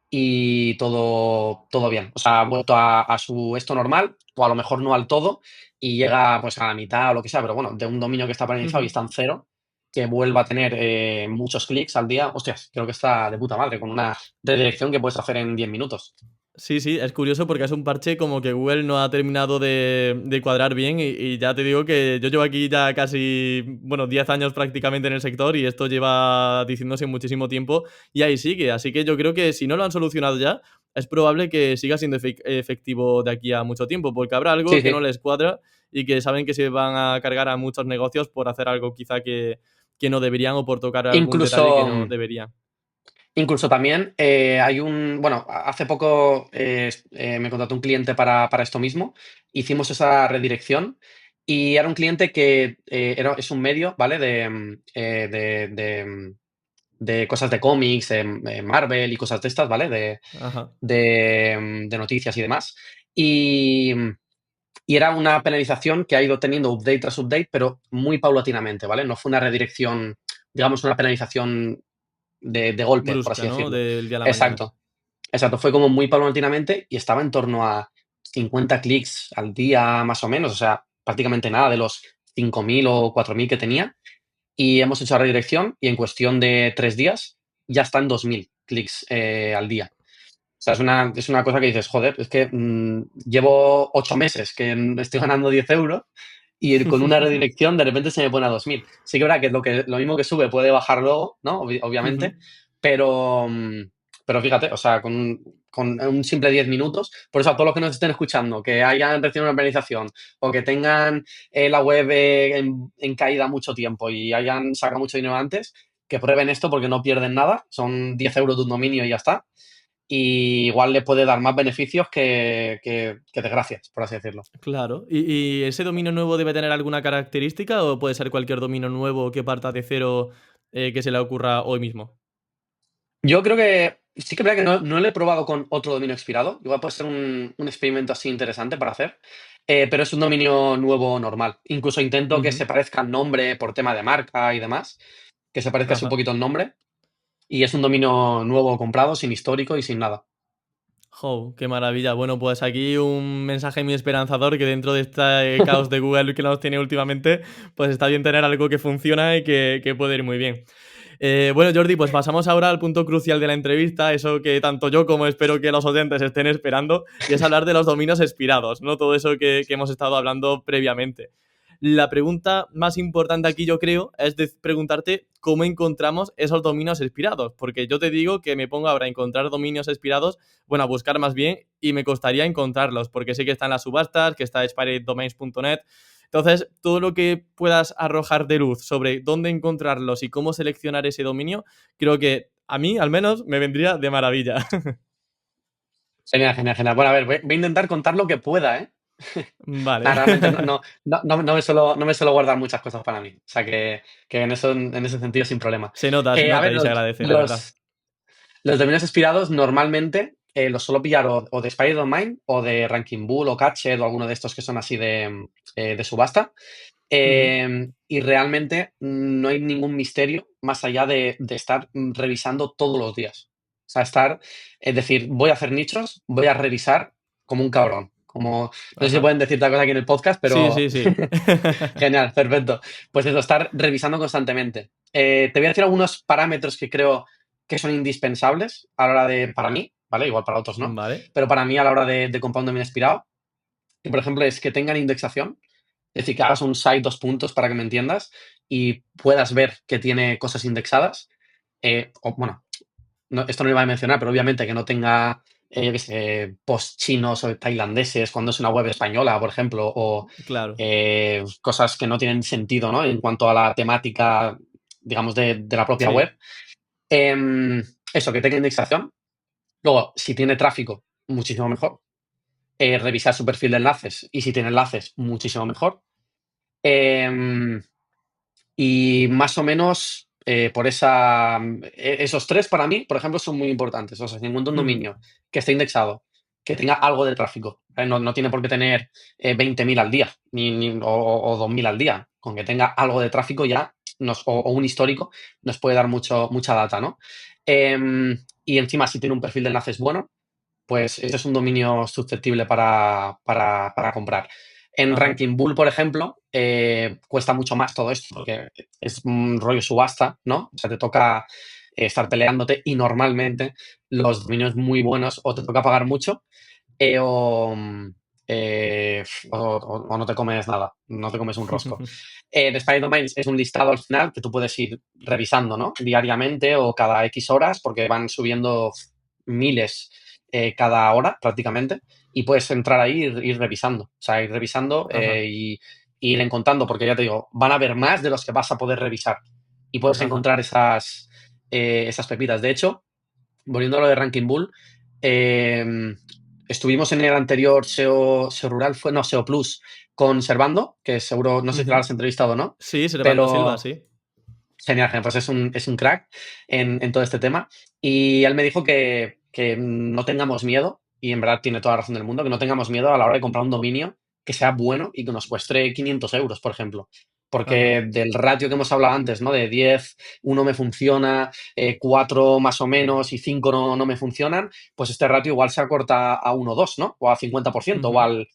Speaker 2: y todo bien. O sea, ha vuelto a su esto normal, o a lo mejor no al todo, y llega pues a la mitad o lo que sea, pero bueno, de un dominio que está penalizado y está en cero, que vuelva a tener muchos clics al día, hostias, creo que está de puta madre, con una redirección que puedes hacer en 10 minutos.
Speaker 1: Sí, sí, es curioso porque es un parche como que Google no ha terminado de cuadrar bien y ya te digo que yo llevo aquí ya casi, bueno, 10 años prácticamente en el sector y esto lleva diciéndose muchísimo tiempo y ahí sigue. Así que yo creo que si no lo han solucionado ya, es probable que siga siendo efectivo de aquí a mucho tiempo porque habrá algo
Speaker 2: Sí,
Speaker 1: que no
Speaker 2: sí.
Speaker 1: les cuadra y que saben que se van a cargar a muchos negocios por hacer algo quizá que no deberían o por tocar algún detalle que
Speaker 2: Incluso,
Speaker 1: no deberían.
Speaker 2: incluso también hay bueno, hace poco me contrató un cliente para esto mismo, hicimos esa redirección y era un cliente que es un medio, ¿vale? De cosas de cómics, de Marvel y cosas de estas, ¿vale?
Speaker 1: Ajá.
Speaker 2: De noticias y demás. Y, y era una penalización que ha ido teniendo update tras update, pero muy paulatinamente, ¿vale? No fue una redirección, digamos, una penalización de golpe, por
Speaker 1: Brusca,
Speaker 2: así
Speaker 1: ¿no?
Speaker 2: decirlo.
Speaker 1: Del día a la mañana.
Speaker 2: Exacto, exacto. Fue como muy paulatinamente y estaba en torno a 50 clics al día, más o menos. O sea, prácticamente nada de los 5.000 o 4.000 que tenía. Y hemos hecho la redirección y en cuestión de 3 días ya están 2.000 clics al día. O sea, es una cosa que dices, joder, es que llevo 8 meses que estoy ganando 10 euros y con una redirección de repente se me pone a 2.000. Sí que es verdad que lo mismo que sube puede bajar luego, ¿no? Obviamente, pero, fíjate, o sea, con un simple 10 minutos, por eso a todos los que nos estén escuchando, que hayan recibido una penalización o que tengan la web en caída mucho tiempo y hayan sacado mucho dinero antes, que prueben esto porque no pierden nada, son 10 euros de un dominio y ya está. Y igual le puede dar más beneficios que desgracias, por así decirlo.
Speaker 1: Claro. ¿Y ese dominio nuevo debe tener alguna característica o puede ser cualquier dominio nuevo que parta de cero que se le ocurra hoy mismo?
Speaker 2: Yo creo que sí que es verdad que no lo he probado con otro dominio expirado. Igual puede ser un experimento así interesante para hacer. Pero es un dominio nuevo normal. Incluso intento que se
Speaker 1: Ujú.
Speaker 2: parezca al nombre por tema de marca y demás. Que se parezca así un
Speaker 1: Ajá.
Speaker 2: poquito el nombre. Y es un dominio nuevo comprado, sin histórico y sin nada.
Speaker 1: Jo, qué maravilla. Bueno, pues aquí un mensaje muy esperanzador que dentro de este caos de Google que nos tiene últimamente, pues está bien tener algo que funciona y que puede ir muy bien. Bueno, Jordi, pues pasamos ahora al punto crucial de la entrevista, eso que tanto yo como espero que los oyentes estén esperando, y es hablar de los dominios expirados, ¿no? Todo eso que hemos estado hablando previamente. La pregunta más importante aquí, yo creo, es preguntarte cómo encontramos esos dominios expirados, porque yo te digo que me pongo ahora a encontrar dominios expirados, bueno, a buscar más bien, y me costaría encontrarlos, porque sé que están las subastas, que está expireddomains.net. Entonces, todo lo que puedas arrojar de luz sobre dónde encontrarlos y cómo seleccionar ese dominio, creo que a mí, al menos, me vendría de maravilla.
Speaker 2: Genial, genial, genial. Bueno, a ver, voy a intentar contar lo que pueda, ¿eh?
Speaker 1: Vale.
Speaker 2: Nah, realmente no me suelo guardar muchas cosas para mí. O sea que en ese sentido sin problema.
Speaker 1: Se
Speaker 2: A
Speaker 1: nota
Speaker 2: ver,
Speaker 1: y se
Speaker 2: los,
Speaker 1: agradece, la verdad.
Speaker 2: los, los dominios expirados normalmente los suelo pillar o de Spider-Domain o de Ranking Bull o Catched o alguno de estos que son así de subasta.
Speaker 1: Ujú.
Speaker 2: Y realmente no hay ningún misterio más allá de estar revisando todos los días. O sea, es decir, voy a hacer nichos, voy a revisar como un cabrón. No sé si
Speaker 1: Ajá.
Speaker 2: pueden decir tal cosa aquí en el podcast,
Speaker 1: Sí,
Speaker 2: pero
Speaker 1: sí, sí.
Speaker 2: genial, perfecto. Pues eso, estar revisando constantemente. Te voy a decir algunos parámetros que creo que son indispensables a la hora para mí, ¿vale? Igual para otros no,
Speaker 1: Vale.
Speaker 2: pero para mí a la hora de comprar un dominio expirado, que por ejemplo es que tengan indexación, es decir, que hagas un site 2 puntos para que me entiendas y puedas ver que tiene cosas indexadas. Bueno, esto no lo iba a mencionar, pero obviamente que no tenga, yo qué sé, post chinos o tailandeses cuando es una web española, por ejemplo, o
Speaker 1: Claro.
Speaker 2: cosas que no tienen sentido, ¿no? En cuanto a la temática, digamos, de la propia
Speaker 1: Sí.
Speaker 2: web. Em, eso, que tenga indexación. Luego, si tiene tráfico, muchísimo mejor. Revisar su perfil de enlaces y si tiene enlaces, muchísimo mejor. Em, y más o menos por esos tres para mí, por ejemplo, son muy importantes. O sea, si encuentro un
Speaker 1: Ujú.
Speaker 2: dominio que esté indexado, que tenga algo de tráfico, no tiene por qué tener 20.000 al día o 2.000 al día. Con que tenga algo de tráfico ya, o un histórico, nos puede dar mucha data, ¿no? Y encima, si tiene un perfil de enlaces bueno, pues ese es un dominio susceptible para comprar. En
Speaker 1: Ajá.
Speaker 2: Ranking Bull, por ejemplo, cuesta mucho más todo esto, porque es un rollo subasta, ¿no? O sea, te toca estar peleándote y normalmente los dominios muy buenos o te toca pagar mucho eh, o, mm, o no te comes nada, no te comes un rosco. The Spy Domains es un listado al final que tú puedes ir revisando, ¿no? Diariamente o cada X horas, porque van subiendo miles cada hora prácticamente, y puedes entrar ahí y ir revisando, o sea, ir revisando
Speaker 1: Ajá.
Speaker 2: y ir encontrando, porque ya te digo, van a haber más de los que vas a poder revisar y puedes
Speaker 1: Ajá.
Speaker 2: encontrar esas pepitas. De hecho, volviendo a lo de Ranking Bull, eh, estuvimos en el anterior SEO Rural, no, SEO Plus, con Servando, que seguro, no sé si lo
Speaker 1: Ujú.
Speaker 2: has entrevistado o no,
Speaker 1: Sí, Servando Silva,
Speaker 2: pero
Speaker 1: sí.
Speaker 2: genial, genial, pues es un crack en todo este tema. Y él me dijo que no tengamos miedo, y en verdad tiene toda la razón del mundo, que no tengamos miedo a la hora de comprar un dominio que sea bueno y que nos cueste 500 euros, por ejemplo.
Speaker 1: Ajá.
Speaker 2: Porque del ratio que hemos hablado antes, ¿no? De 10, uno me funciona, 4 más o menos y 5 no me funcionan, pues este ratio igual se acorta a 1 o 2, ¿no? O a 50%, o
Speaker 1: Ujú.
Speaker 2: al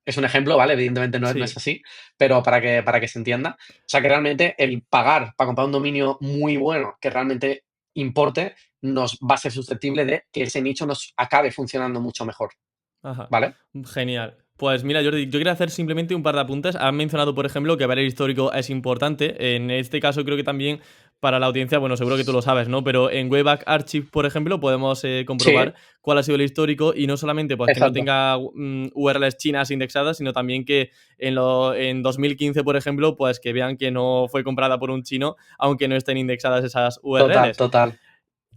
Speaker 2: es un ejemplo, ¿vale? Evidentemente no es
Speaker 1: Sí.
Speaker 2: así, pero para que se entienda. O sea, que realmente el pagar para comprar un dominio muy bueno que realmente importe nos va a ser susceptible de que ese nicho nos acabe funcionando mucho mejor,
Speaker 1: Ajá.
Speaker 2: ¿vale?
Speaker 1: Genial. Pues mira, Jordi, yo quería hacer simplemente un par de apuntes. Has mencionado, por ejemplo, que ver el histórico es importante. En este caso, creo que también para la audiencia, bueno, seguro que tú lo sabes, ¿no? Pero en Webback Archive, por ejemplo, podemos comprobar
Speaker 2: Sí,
Speaker 1: cuál ha sido el histórico y no solamente pues que no
Speaker 2: exacto.
Speaker 1: tenga URLs chinas indexadas, sino también que en 2015, por ejemplo, pues que vean que no fue comprada por un chino, aunque no estén indexadas esas
Speaker 2: Total,
Speaker 1: URLs.
Speaker 2: total.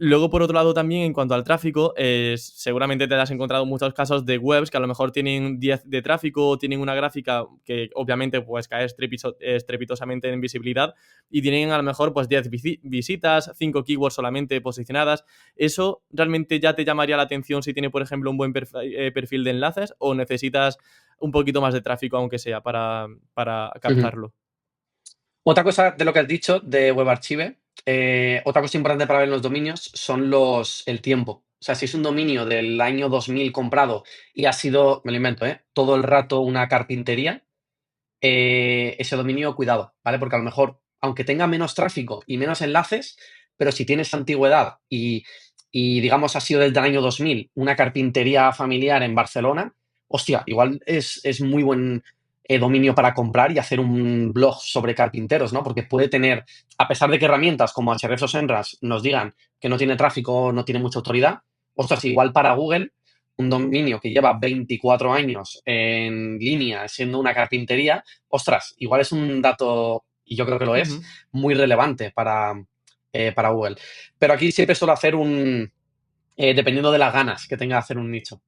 Speaker 1: Luego, por otro lado, también en cuanto al tráfico, seguramente te has encontrado muchos casos de webs que a lo mejor tienen 10 de tráfico o tienen una gráfica que obviamente pues cae estrepitosamente en visibilidad y tienen a lo mejor pues 10 visitas, 5 keywords solamente posicionadas. ¿Eso realmente ya te llamaría la atención si tiene, por ejemplo, un buen perfil de enlaces o necesitas un poquito más de tráfico, aunque sea, para
Speaker 2: Ujú.
Speaker 1: captarlo?
Speaker 2: Otra cosa de lo que has dicho de WebArchive, otra cosa importante para ver en los dominios son el tiempo. O sea, si es un dominio del año 2000 comprado y ha sido, me lo invento, todo el rato una carpintería, ese dominio, cuidado, ¿vale? Porque a lo mejor, aunque tenga menos tráfico y menos enlaces, pero si tienes antigüedad y digamos ha sido del año 2000 una carpintería familiar en Barcelona, hostia, igual es muy buen dominio para comprar y hacer un blog sobre carpinteros, ¿no? Porque puede tener, a pesar de que herramientas como Ahrefs o Senras nos digan que no tiene tráfico, no tiene mucha autoridad, ostras, igual para Google un dominio que lleva 24 años en línea siendo una carpintería, ostras, igual es un dato, y yo creo que lo es,
Speaker 1: Ujú.
Speaker 2: muy relevante para Google. Pero aquí siempre suelo hacer dependiendo de las ganas que tenga de hacer un nicho.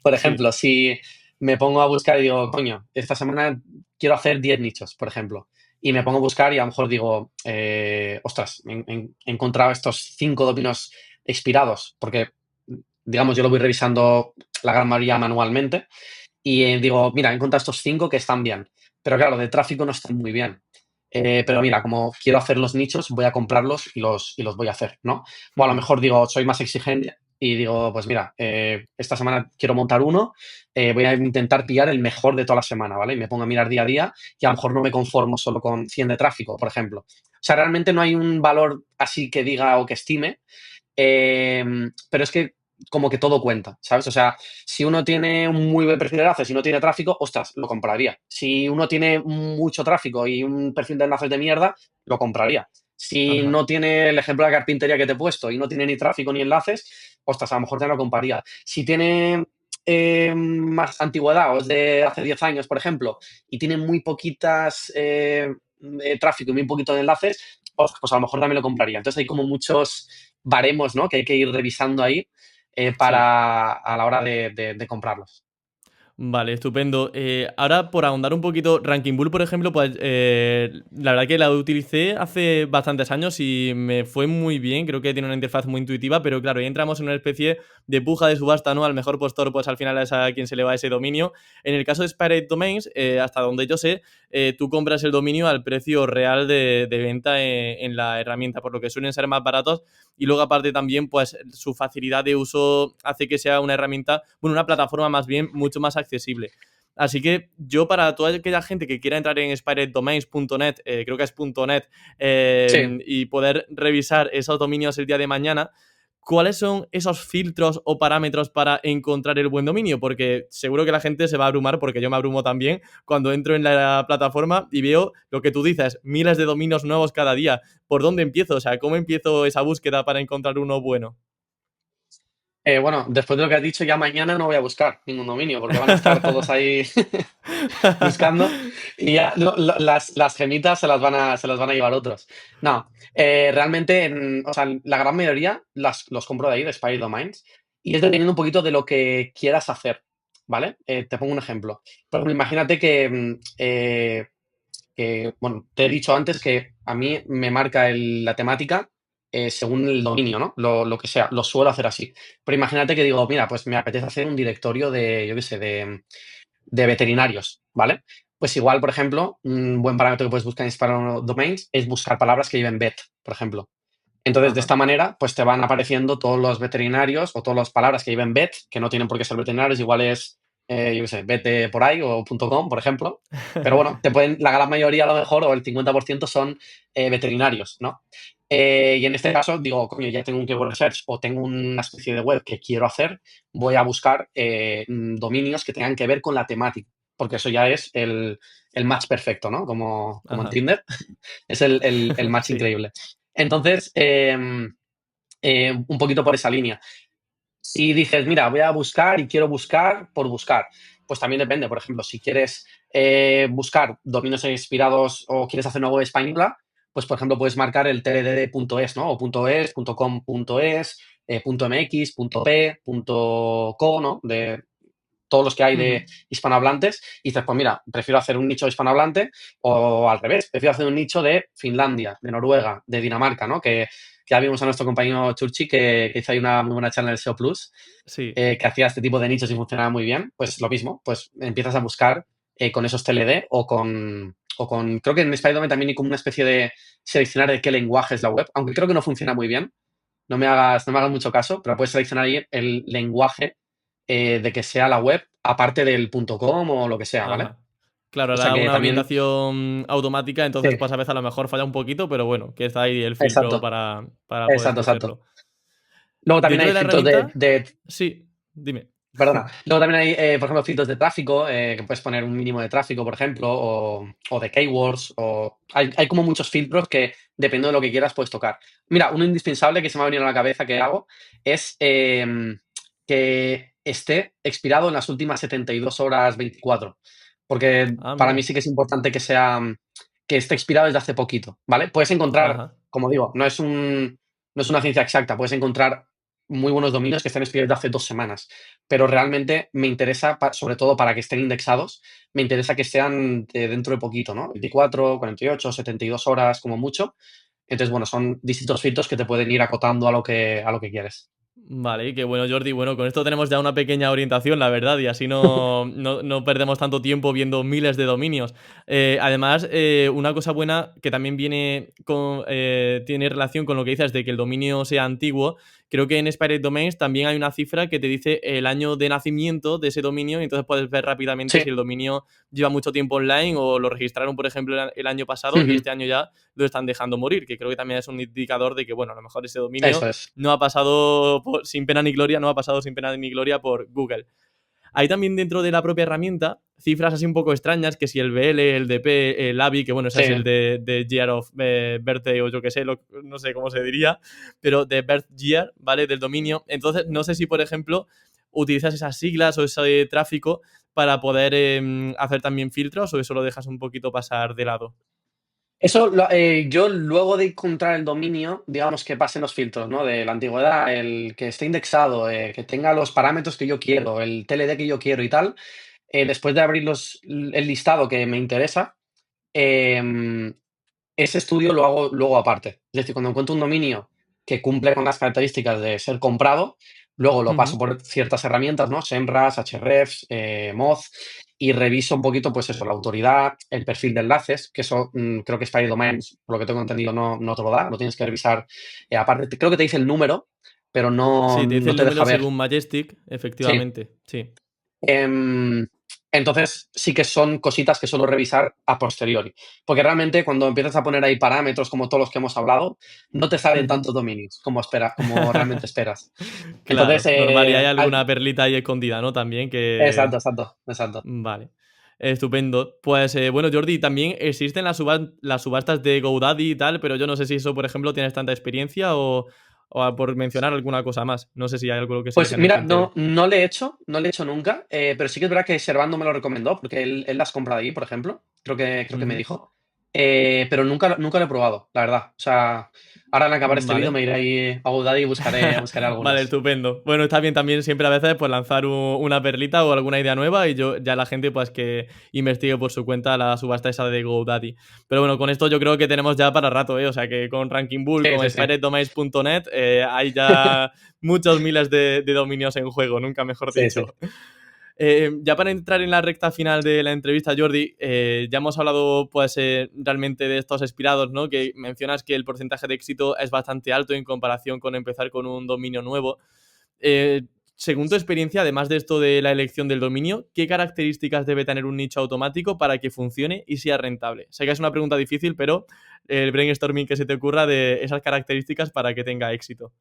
Speaker 2: Por
Speaker 1: Sí.
Speaker 2: ejemplo, si me pongo a buscar y digo, coño, esta semana quiero hacer 10 nichos, por ejemplo, y me pongo a buscar y a lo mejor digo, ostras, he encontrado estos 5 dominios expirados, porque, digamos, yo lo voy revisando la gran mayoría manualmente, y digo, mira, he encontrado estos 5 que están bien. Pero claro, de tráfico no están muy bien. Pero mira, como quiero hacer los nichos, voy a comprarlos y los voy a hacer, ¿no? O a lo
Speaker 1: Ujú.
Speaker 2: mejor digo, soy más exigente y digo, pues mira, esta semana quiero montar uno, voy a intentar pillar el mejor de toda la semana, ¿vale? Y me pongo a mirar día a día y a lo mejor no me conformo solo con 100 de tráfico, por ejemplo. O sea, realmente no hay un valor así que diga o que estime, pero es que como que todo cuenta, ¿sabes? O sea, si uno tiene un muy buen perfil de enlaces y no tiene tráfico, ostras, lo compraría. Si uno tiene mucho tráfico y un perfil de enlaces de mierda, lo compraría. Si
Speaker 1: Ajá.
Speaker 2: no tiene el ejemplo de la carpintería que te he puesto y no tiene ni tráfico ni enlaces, ostras, a lo mejor te lo compraría. Si tiene más antigüedad, o es de hace 10 años, por ejemplo, y tiene muy poquitas tráfico y muy poquito de enlaces, pues a lo mejor también lo compraría. Entonces hay como muchos baremos, ¿no? Que hay que ir revisando ahí
Speaker 1: Sí.
Speaker 2: para a la hora de comprarlos.
Speaker 1: Vale, estupendo. Ahora, por ahondar un poquito, Ranking Bull, por ejemplo, pues la verdad que la utilicé hace bastantes años y me fue muy bien. Creo que tiene una interfaz muy intuitiva, pero claro, ahí entramos en una especie de puja de subasta, ¿no? Al mejor postor, pues al final es a quien se le va ese dominio. En el caso de Spirit Domains, hasta donde yo sé, tú compras el dominio al precio real de venta en la herramienta, por lo que suelen ser más baratos. Y luego, aparte, también, pues su facilidad de uso hace que sea una herramienta, bueno, una plataforma más bien mucho más accesible. Así que yo, para toda aquella gente que quiera entrar en spiritdomains.net, creo que es .net,
Speaker 2: Sí.
Speaker 1: y poder revisar esos dominios el día de mañana, ¿cuáles son esos filtros o parámetros para encontrar el buen dominio? Porque seguro que la gente se va a abrumar, porque yo me abrumo también, cuando entro en la plataforma y veo lo que tú dices, miles de dominios nuevos cada día. ¿Por dónde empiezo? O sea, ¿cómo empiezo esa búsqueda para encontrar uno bueno?
Speaker 2: Bueno, después de lo que has dicho, ya mañana no voy a buscar ningún dominio porque van a estar todos ahí buscando y ya las gemitas se las van a llevar otros. No, realmente, o sea, la gran mayoría los compro de ahí, de Spider Domains, y es dependiendo un poquito de lo que quieras hacer, ¿vale? Te pongo un ejemplo. Por ejemplo, imagínate bueno, te he dicho antes que a mí me marca la temática según el dominio, ¿no? Lo que sea, lo suelo hacer así. Pero imagínate que digo, mira, pues me apetece hacer un directorio de, yo qué sé, de veterinarios, ¿vale? Pues igual, por ejemplo, un buen parámetro que puedes buscar en Sparrow Domains es buscar palabras que lleven vet, por ejemplo. Entonces, de
Speaker 1: Ajá.
Speaker 2: esta manera, pues te van apareciendo todos los veterinarios o todas las palabras que lleven vet, que no tienen por qué ser veterinarios, igual es, yo qué sé, vete por ahí o .com, por ejemplo. Pero bueno, la gran mayoría a lo mejor, o el 50% son veterinarios, ¿no? Y en este caso digo, coño, ya tengo un keyword research o tengo una especie de web que quiero hacer, voy a buscar dominios que tengan que ver con la temática, porque eso ya es el match perfecto, ¿no? Como en
Speaker 1: Ajá.
Speaker 2: Tinder, es el match
Speaker 1: Sí.
Speaker 2: increíble. Entonces, un poquito por esa línea. Si dices, mira, voy a buscar y quiero buscar por buscar, pues también depende. Por ejemplo, si quieres buscar dominios inspirados o quieres hacer una web española, pues por ejemplo puedes marcar el TLD de .es, ¿no? O .es, .com, .es, .mx, .p, .co, ¿no? De todos los que hay
Speaker 1: Ujú.
Speaker 2: de hispanohablantes y dices, pues mira, prefiero hacer un nicho hispanohablante o al revés, prefiero hacer un nicho de Finlandia, de Noruega, de Dinamarca, ¿no? Que ya vimos a nuestro compañero Churchi que hizo ahí una muy buena charla en el SEO Plus,
Speaker 1: Sí.
Speaker 2: que hacía este tipo de nichos y funcionaba muy bien. Pues lo mismo, pues empiezas a buscar con esos TLD creo que en Spider-Man también hay como una especie de seleccionar de qué lenguaje es la web, aunque creo que no funciona muy bien. No me hagas mucho caso, pero puedes seleccionar ahí el lenguaje de que sea la web, aparte del .com o lo que sea, ¿vale?
Speaker 1: Ajá. Claro,
Speaker 2: O sea
Speaker 1: era
Speaker 2: que
Speaker 1: una
Speaker 2: también,
Speaker 1: orientación automática, entonces
Speaker 2: sí,
Speaker 1: pues a veces a lo mejor falla un poquito, pero bueno, que está ahí el filtro
Speaker 2: exacto,
Speaker 1: para poder
Speaker 2: exacto, exacto.
Speaker 1: cogerlo.
Speaker 2: Luego también
Speaker 1: Dentro
Speaker 2: hay
Speaker 1: de la
Speaker 2: filtros
Speaker 1: herramienta, sí, dime.
Speaker 2: perdona, luego también hay, por ejemplo, filtros de tráfico, que puedes poner un mínimo de tráfico, por ejemplo, o de keywords, o hay como muchos filtros que, dependiendo de lo que quieras, puedes tocar. Mira, uno indispensable que se me ha venido a la cabeza que hago es que esté expirado en las últimas 72 horas 24. Porque
Speaker 1: Ah,
Speaker 2: para mí
Speaker 1: mira.
Speaker 2: sí que es importante que esté expirado desde hace poquito, ¿vale? Puedes encontrar,
Speaker 1: Ajá.
Speaker 2: como digo, no es una ciencia exacta, puedes encontrar muy buenos dominios que estén expirados desde hace 2 semanas, pero realmente me interesa, sobre todo para que estén indexados, me interesa que sean de dentro de poquito, ¿no? 24, 48, 72 horas como mucho. Entonces, bueno, son distintos filtros que te pueden ir acotando a lo que quieres.
Speaker 1: Vale, qué bueno, Jordi. Bueno, con esto tenemos ya una pequeña orientación, la verdad, y así no perdemos tanto tiempo viendo miles de dominios. Además, una cosa buena que también tiene relación con lo que dices de que el dominio sea antiguo, creo que en Spirit Domains también hay una cifra que te dice el año de nacimiento de ese dominio, y entonces puedes ver rápidamente si
Speaker 2: Sí.
Speaker 1: el dominio lleva mucho tiempo online o lo registraron, por ejemplo, el año pasado y
Speaker 2: Ujú.
Speaker 1: este año ya lo están dejando morir, que creo que también es un indicador de que, bueno, a lo mejor ese dominio
Speaker 2: Eso es.
Speaker 1: no ha pasado sin pena ni gloria, no ha pasado sin pena ni gloria por Google. Hay también dentro de la propia herramienta cifras así un poco extrañas, que si el BL, el DP, el ABI, que bueno, ese
Speaker 2: Sí.
Speaker 1: es el de Year of Birthday o yo que sé, no sé cómo se diría, pero de Birth Year, ¿vale? Del dominio. Entonces, no sé si, por ejemplo, utilizas esas siglas o ese tráfico para poder hacer también filtros o eso lo dejas un poquito pasar de lado.
Speaker 2: Yo luego de encontrar el dominio, digamos que pasen los filtros, ¿no? De la antigüedad, el que esté indexado, que tenga los parámetros que yo quiero, el TLD que yo quiero y tal, después de abrir el listado que me interesa, em, ese estudio lo hago luego aparte. Es decir, cuando encuentro un dominio que cumple con las características de ser comprado, luego lo paso
Speaker 1: Ujú.
Speaker 2: por ciertas herramientas, ¿no? SEMrush, Ahrefs, Moz, y reviso un poquito, pues eso, la autoridad, el perfil de enlaces, que eso creo que Spy Domains, por lo que tengo entendido, no te lo da, lo tienes que revisar. Aparte, creo que te dice el número, pero
Speaker 1: Sí, te dice
Speaker 2: no
Speaker 1: el
Speaker 2: te deja
Speaker 1: número
Speaker 2: ver.
Speaker 1: según Majestic,
Speaker 2: Sí.
Speaker 1: efectivamente, sí.
Speaker 2: Em, entonces, sí que son cositas que suelo revisar a posteriori. Porque realmente cuando empiezas a poner ahí parámetros, como todos los que hemos hablado, no te salen
Speaker 1: Ujú.
Speaker 2: tantos dominios como realmente esperas. Entonces,
Speaker 1: Claro, normal. Y hay alguna perlita ahí escondida, ¿no? También que...
Speaker 2: exacto, exacto, exacto.
Speaker 1: Vale. Estupendo. Pues bueno, Jordi, también existen las subastas de GoDaddy y tal, pero yo no sé si eso, por ejemplo, tienes tanta experiencia o por mencionar alguna cosa más. No sé si hay algo que se me
Speaker 2: Pues
Speaker 1: queda en el
Speaker 2: mira,
Speaker 1: tintero.
Speaker 2: no le he hecho nunca, pero sí que es verdad que Servando me lo recomendó, porque él las compra de ahí, por ejemplo, creo que me
Speaker 1: Ujú.
Speaker 2: dijo, pero nunca lo he probado, la verdad. O sea, ahora al acabar este vídeo
Speaker 1: Vale.
Speaker 2: me iré ahí a GoDaddy y buscaré
Speaker 1: Vale,
Speaker 2: algunas.
Speaker 1: estupendo. Bueno, está bien también siempre a veces pues lanzar una perlita o alguna idea nueva y yo ya la gente pues que investigue por su cuenta la subasta esa de GoDaddy. Pero bueno, con esto yo creo que tenemos ya para rato, ¿eh? O sea que con Ranking Bull,
Speaker 2: Sí,
Speaker 1: con
Speaker 2: sí, sí.
Speaker 1: spiritdomains.net hay ya muchos miles de dominios en juego, nunca mejor
Speaker 2: Sí, sí.
Speaker 1: dicho. Ya para entrar en la recta final de la entrevista, Jordi, ya hemos hablado pues realmente de estos expirados, ¿no? Que mencionas que el porcentaje de éxito es bastante alto en comparación con empezar con un dominio nuevo. Eh, Según tu experiencia, además de esto de la elección del dominio, ¿qué características debe tener un nicho automático para que funcione y sea rentable? Sé que es una pregunta difícil, pero el brainstorming que se te ocurra de esas características para que tenga éxito.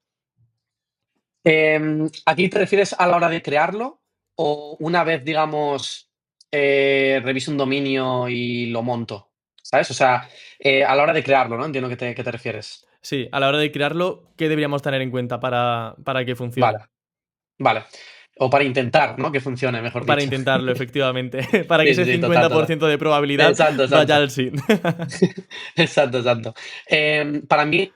Speaker 2: ¿Aquí te refieres a la hora de crearlo o una vez, digamos, reviso un dominio y lo monto? ¿Sabes? O sea, a la hora de crearlo, ¿no? Entiendo que te refieres.
Speaker 1: Sí, a la hora de crearlo, ¿qué deberíamos tener en cuenta para que
Speaker 2: Vale,
Speaker 1: funcione?
Speaker 2: vale. O para intentar, ¿no? Que funcione, mejor
Speaker 1: Para
Speaker 2: dicho.
Speaker 1: intentarlo, efectivamente. Para que
Speaker 2: Sí, sí,
Speaker 1: ese
Speaker 2: sí, total, total.
Speaker 1: 50% de probabilidad
Speaker 2: Exacto,
Speaker 1: vaya
Speaker 2: exacto.
Speaker 1: al sí.
Speaker 2: Exacto, exacto. Para mí,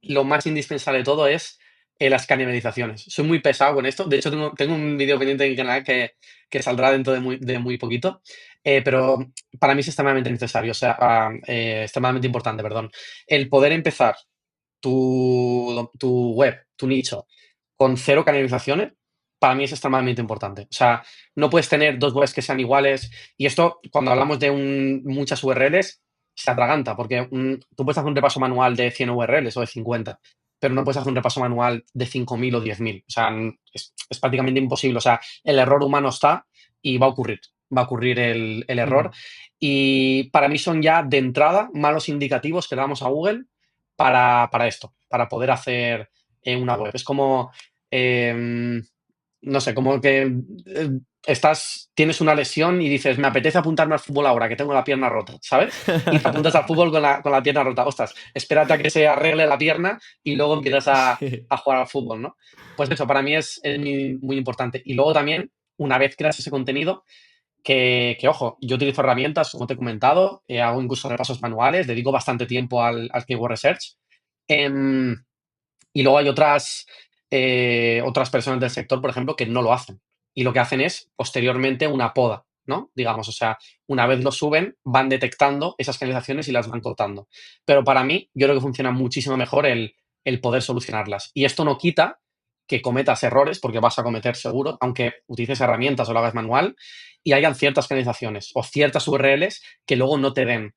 Speaker 2: lo más indispensable de todo es las canalizaciones. Soy muy pesado con esto. De hecho, tengo un vídeo pendiente en mi canal que saldrá dentro de muy poquito. Pero para mí es extremadamente necesario, o sea, extremadamente importante, perdón. El poder empezar tu web, tu nicho, con cero canalizaciones, para mí es extremadamente importante. O sea, no puedes tener dos webs que sean iguales. Y esto, cuando hablamos de muchas URLs, se atraganta, porque tú puedes hacer un repaso manual de 100 URLs o de 50, pero no puedes hacer un repaso manual de 5.000 o 10.000. O sea, es prácticamente imposible. O sea, el error humano está y va a ocurrir el error.
Speaker 1: Ujú.
Speaker 2: Y para mí son ya de entrada malos indicativos que le damos a Google para esto, para poder hacer una web. Es como, no sé, como que tienes una lesión y dices, me apetece apuntarme al fútbol ahora, que tengo la pierna rota, ¿sabes? Y te apuntas al fútbol con la pierna rota. Ostras, espérate a que se arregle la pierna y luego empiezas a,
Speaker 1: Sí.
Speaker 2: a jugar al fútbol, ¿no? Pues eso, para mí es muy, muy importante. Y luego también, una vez creas ese contenido, ojo, yo utilizo herramientas, como te he comentado, hago incluso repasos manuales, dedico bastante tiempo al keyword research. Em, y luego hay otras personas del sector, por ejemplo, que no lo hacen. Y lo que hacen es, posteriormente, una poda, ¿no? Digamos, o sea, una vez lo suben, van detectando esas canalizaciones y las van cortando. Pero para mí, yo creo que funciona muchísimo mejor el poder solucionarlas. Y esto no quita que cometas errores, porque vas a cometer seguro, aunque utilices herramientas o lo hagas manual, y hayan ciertas canalizaciones o ciertas URLs que luego no te den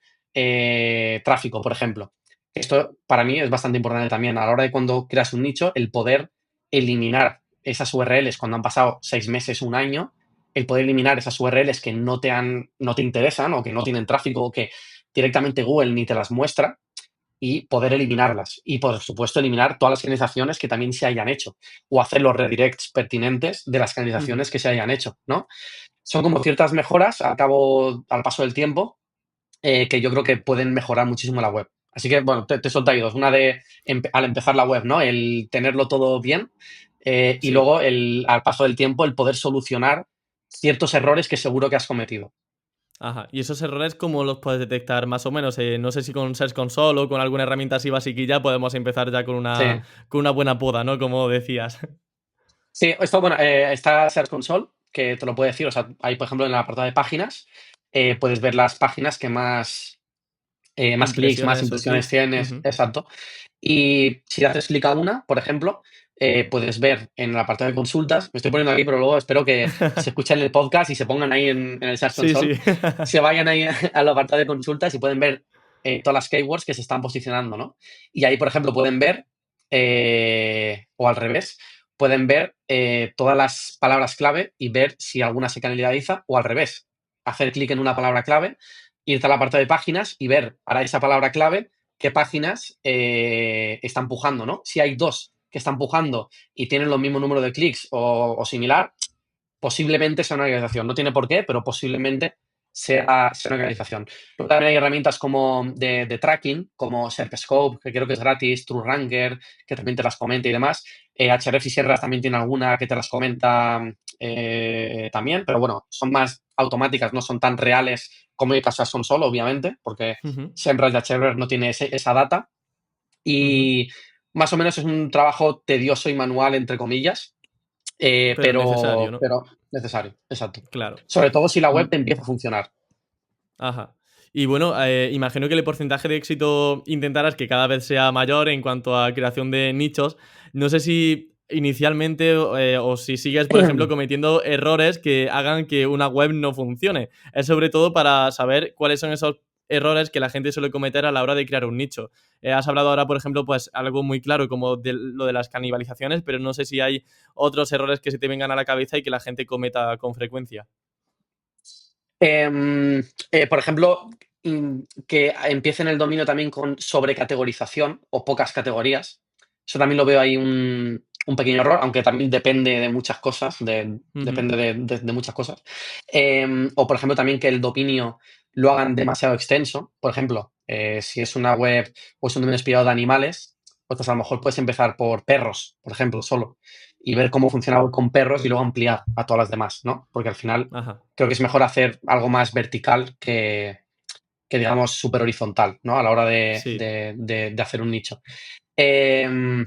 Speaker 2: tráfico, por ejemplo. Esto para mí es bastante importante también a la hora de cuando creas un nicho, el poder eliminar esas URLs cuando han pasado 6 meses, un año, el poder eliminar esas URLs que no te interesan o que no tienen tráfico o que directamente Google ni te las muestra y poder eliminarlas. Y por supuesto eliminar todas las canalizaciones que también se hayan hecho o hacer los redirects pertinentes de las
Speaker 1: Ujú.
Speaker 2: canalizaciones que se hayan hecho, ¿no? Son como ciertas mejoras al paso del tiempo que yo creo que pueden mejorar muchísimo la web. Así que, bueno, te suelto ahí dos. Una de al empezar la web, ¿no? El tenerlo todo bien y
Speaker 1: Sí.
Speaker 2: luego al paso del tiempo el poder solucionar ciertos errores que seguro que has cometido.
Speaker 1: Ajá. ¿Y esos errores cómo los puedes detectar más o menos? No sé si con Search Console o con alguna herramienta así basiquilla podemos empezar ya
Speaker 2: Sí.
Speaker 1: con una buena poda, ¿no? Como decías.
Speaker 2: Sí, esto, bueno, está Search Console, que te lo puede decir. O sea, ahí, por ejemplo, en el apartado de páginas, puedes ver las páginas que más clics, más
Speaker 1: Impresiones o
Speaker 2: impresiones
Speaker 1: clics.
Speaker 2: tienes,
Speaker 1: Ujú.
Speaker 2: exacto. Y si le haces clic a una, por ejemplo, puedes ver en el apartado de consultas, me estoy poniendo aquí, pero luego espero que se escuchen el podcast y se pongan ahí en el Search
Speaker 1: Sí,
Speaker 2: Console,
Speaker 1: sí.
Speaker 2: se vayan ahí al apartado de consultas y pueden ver todas las keywords que se están posicionando, ¿no? Y ahí, por ejemplo, pueden ver, o al revés, pueden ver todas las palabras clave y ver si alguna se canaliza o al revés. Hacer clic en una palabra clave, irte al apartado de páginas y ver para esa palabra clave qué páginas está empujando, ¿no? Si hay dos que están empujando y tienen los mismos número de clics o similar, posiblemente sea una organización. No tiene por qué, pero posiblemente sea una organización. Luego también hay herramientas como de tracking, como SERPscope, que creo que es gratis, TrueRanker, que también te las comenta y demás. Hrefs y Sierras también tiene alguna que te las comenta también, pero bueno, son más automáticas, no son tan reales como el caso de Son Solo, obviamente, porque
Speaker 1: Ujú,
Speaker 2: SEMrush y Ahrefs no tiene esa data.
Speaker 1: ujú.
Speaker 2: Y más o menos es un trabajo tedioso y manual, entre comillas,
Speaker 1: Pero necesario, ¿no?
Speaker 2: pero necesario, exacto.
Speaker 1: Claro.
Speaker 2: Sobre todo si la
Speaker 1: Mm,
Speaker 2: web te empieza a funcionar.
Speaker 1: ajá. Y bueno, imagino que el porcentaje de éxito intentarás que cada vez sea mayor en cuanto a creación de nichos. No sé si inicialmente o si sigues, por ejemplo, cometiendo errores que hagan que una web no funcione. Es sobre todo para saber cuáles son esos errores que la gente suele cometer a la hora de crear un nicho. Has hablado ahora, por ejemplo, pues algo muy claro como de lo de las canibalizaciones, pero no sé si hay otros errores que se te vengan a la cabeza y que la gente cometa con frecuencia.
Speaker 2: Em, por ejemplo, que empiecen el dominio también con sobrecategorización o pocas categorías. Eso también lo veo ahí un pequeño error, aunque también depende de muchas cosas,
Speaker 1: Ujú.
Speaker 2: depende de muchas cosas. O, por ejemplo, también que el dominio lo hagan demasiado extenso. Por ejemplo, si es una web o es un dominio inspirado de animales, pues a lo mejor puedes empezar por perros, por ejemplo, solo, y ver cómo funciona con perros y luego ampliar a todas las demás, ¿no? Porque al final
Speaker 1: Ajá.
Speaker 2: creo que es mejor hacer algo más vertical que digamos, súper horizontal, ¿no? A la hora
Speaker 1: Sí.
Speaker 2: de hacer un nicho. Em,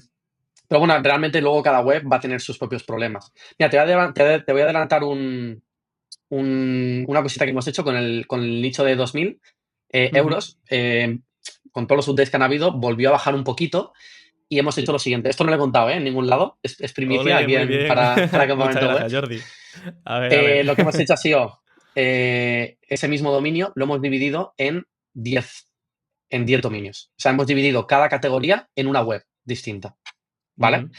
Speaker 2: pero bueno, realmente luego cada web va a tener sus propios problemas. Mira, te voy a adelantar una cosita que hemos hecho con el nicho de 2.000
Speaker 1: Ujú.
Speaker 2: euros. Con todos los updates que han habido, volvió a bajar un poquito y hemos hecho lo siguiente. Esto no lo he contado en ningún lado, es primicia
Speaker 1: Ole,
Speaker 2: aquí
Speaker 1: muy bien.
Speaker 2: para
Speaker 1: Muchas
Speaker 2: Campamento Web.
Speaker 1: gracias, Jordi. A ver, a ver.
Speaker 2: Lo que hemos hecho ha sido ese mismo dominio lo hemos dividido en 10 dominios. O sea, hemos dividido cada categoría en una web distinta, ¿vale?
Speaker 1: Ujú,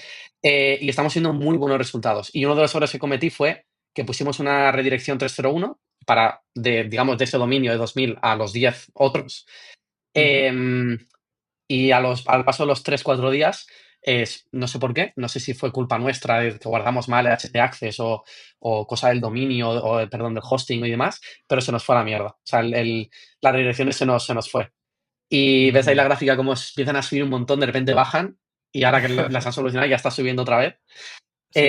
Speaker 2: Y estamos viendo muy buenos resultados. Y uno de los errores que cometí fue que pusimos una redirección 301 digamos, de ese dominio de 2.000 a los 10 otros.
Speaker 1: ujú.
Speaker 2: Em, y al paso de los 3 4 días, no sé por qué, no sé si fue culpa nuestra de que guardamos mal el htaccess o cosa del dominio, perdón, del hosting y demás, pero se nos fue a la mierda. O sea, las redirecciones se nos fue. Y ves ahí la
Speaker 1: Ujú.
Speaker 2: gráfica cómo empiezan a subir un montón, de repente bajan y ahora que las han solucionado ya está subiendo otra vez.
Speaker 1: Sí.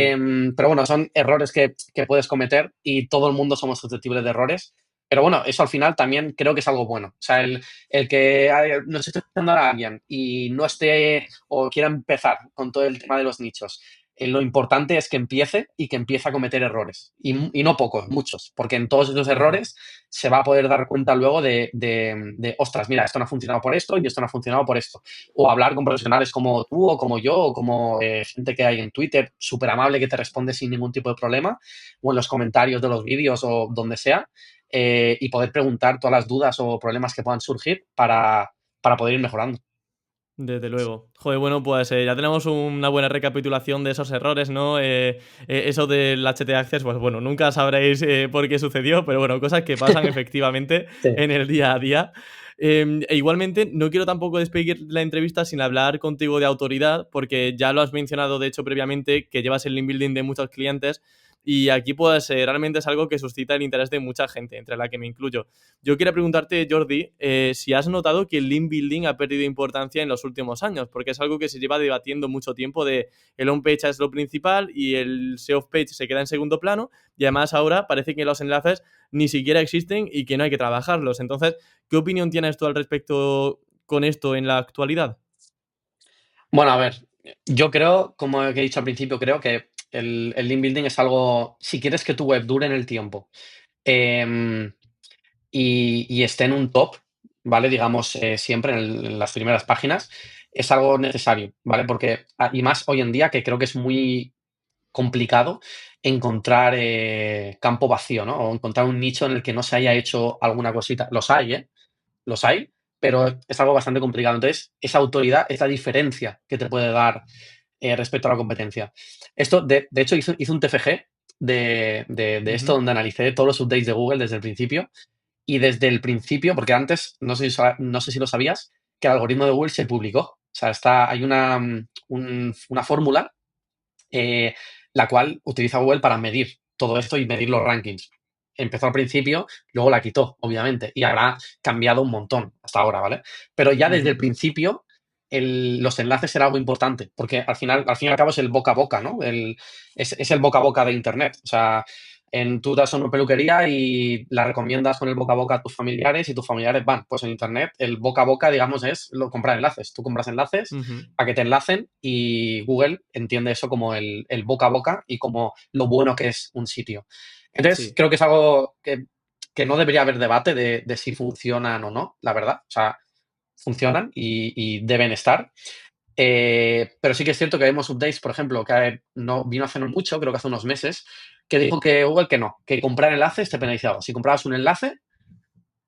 Speaker 2: Pero bueno, son errores que puedes cometer y todo el mundo somos susceptibles de errores. Pero bueno, eso al final también creo que es algo bueno. O sea, el que nos esté escuchando ahora alguien y no esté o quiera empezar con todo el tema de los nichos, lo importante es que empiece y que empiece a cometer errores. Y no pocos, muchos. Porque en todos esos
Speaker 1: Ajá.
Speaker 2: errores se va a poder dar cuenta luego de ostras, mira, esto no ha funcionado por esto y esto no ha funcionado por esto. O hablar con profesionales como tú o como yo o como gente que hay en Twitter, súper amable, que te responde sin ningún tipo de problema, o en los comentarios de los vídeos o donde sea, y poder preguntar todas las dudas o problemas que puedan surgir para poder ir mejorando.
Speaker 1: Desde luego. Joder, bueno, pues ya tenemos una buena recapitulación de esos errores, ¿no? Eso del HT Access, pues bueno, nunca sabréis por qué sucedió, pero bueno, cosas que pasan efectivamente
Speaker 2: Sí,
Speaker 1: en el día a día. E igualmente, no quiero tampoco despedir la entrevista sin hablar contigo de autoridad, porque ya lo has mencionado, de hecho, previamente, que llevas el link building de muchos clientes. y aquí pues realmente es algo que suscita el interés de mucha gente, entre la que me incluyo. Yo quería preguntarte, Jordi, si has notado que el link building ha perdido importancia en los últimos años, porque es algo que se lleva debatiendo mucho tiempo de el on-page es lo principal y el SEO-page se queda en segundo plano, y además ahora parece que los enlaces ni siquiera existen y que no hay que trabajarlos. Entonces, ¿qué opinión tienes tú al respecto con esto en la actualidad?
Speaker 2: Bueno, a ver, yo creo, como he dicho al principio, creo que el link building es algo, si quieres que tu web dure en el tiempo, em, y esté en un top, ¿vale? Digamos, siempre en las primeras páginas, es algo necesario, ¿vale? Porque, y más hoy en día, que creo que es muy complicado encontrar campo vacío, ¿no? O encontrar un nicho en el que no se haya hecho alguna cosita. Los hay, ¿eh? Los hay, pero es algo bastante complicado. Entonces, esa autoridad es la diferencia que te puede dar respecto a la competencia. Esto, de hecho, hice un TFG de esto,
Speaker 1: Ujú.
Speaker 2: donde analicé todos los updates de Google desde el principio. Y desde el principio, porque antes, no sé si lo sabías, que el algoritmo de Google se publicó. O sea, hay una fórmula, eh, la cual utiliza Google para medir todo esto y medir los rankings. Empezó al principio, luego la quitó, obviamente, y habrá cambiado un montón hasta ahora, ¿vale? Pero ya desde
Speaker 1: Ujú.
Speaker 2: el principio, los enlaces era algo importante, porque al fin y al cabo es el boca a boca, ¿no? Es el boca a boca de Internet. O sea, tú das a una peluquería y la recomiendas con el boca a boca a tus familiares y tus familiares van. Pues en Internet el boca a boca, digamos, es comprar enlaces. Tú compras enlaces
Speaker 1: Ujú.
Speaker 2: a que te enlacen y Google entiende eso como el boca a boca y como lo bueno que es un sitio. Entonces,
Speaker 1: Sí.
Speaker 2: creo que es algo que no debería haber debate de si funcionan o no, la verdad. O sea, funcionan y deben estar. Pero sí que es cierto que vemos updates, por ejemplo, que no vino hace no mucho, creo que hace unos meses, que dijo que Google que no, que comprar enlaces te penalizaba. Si comprabas un enlace,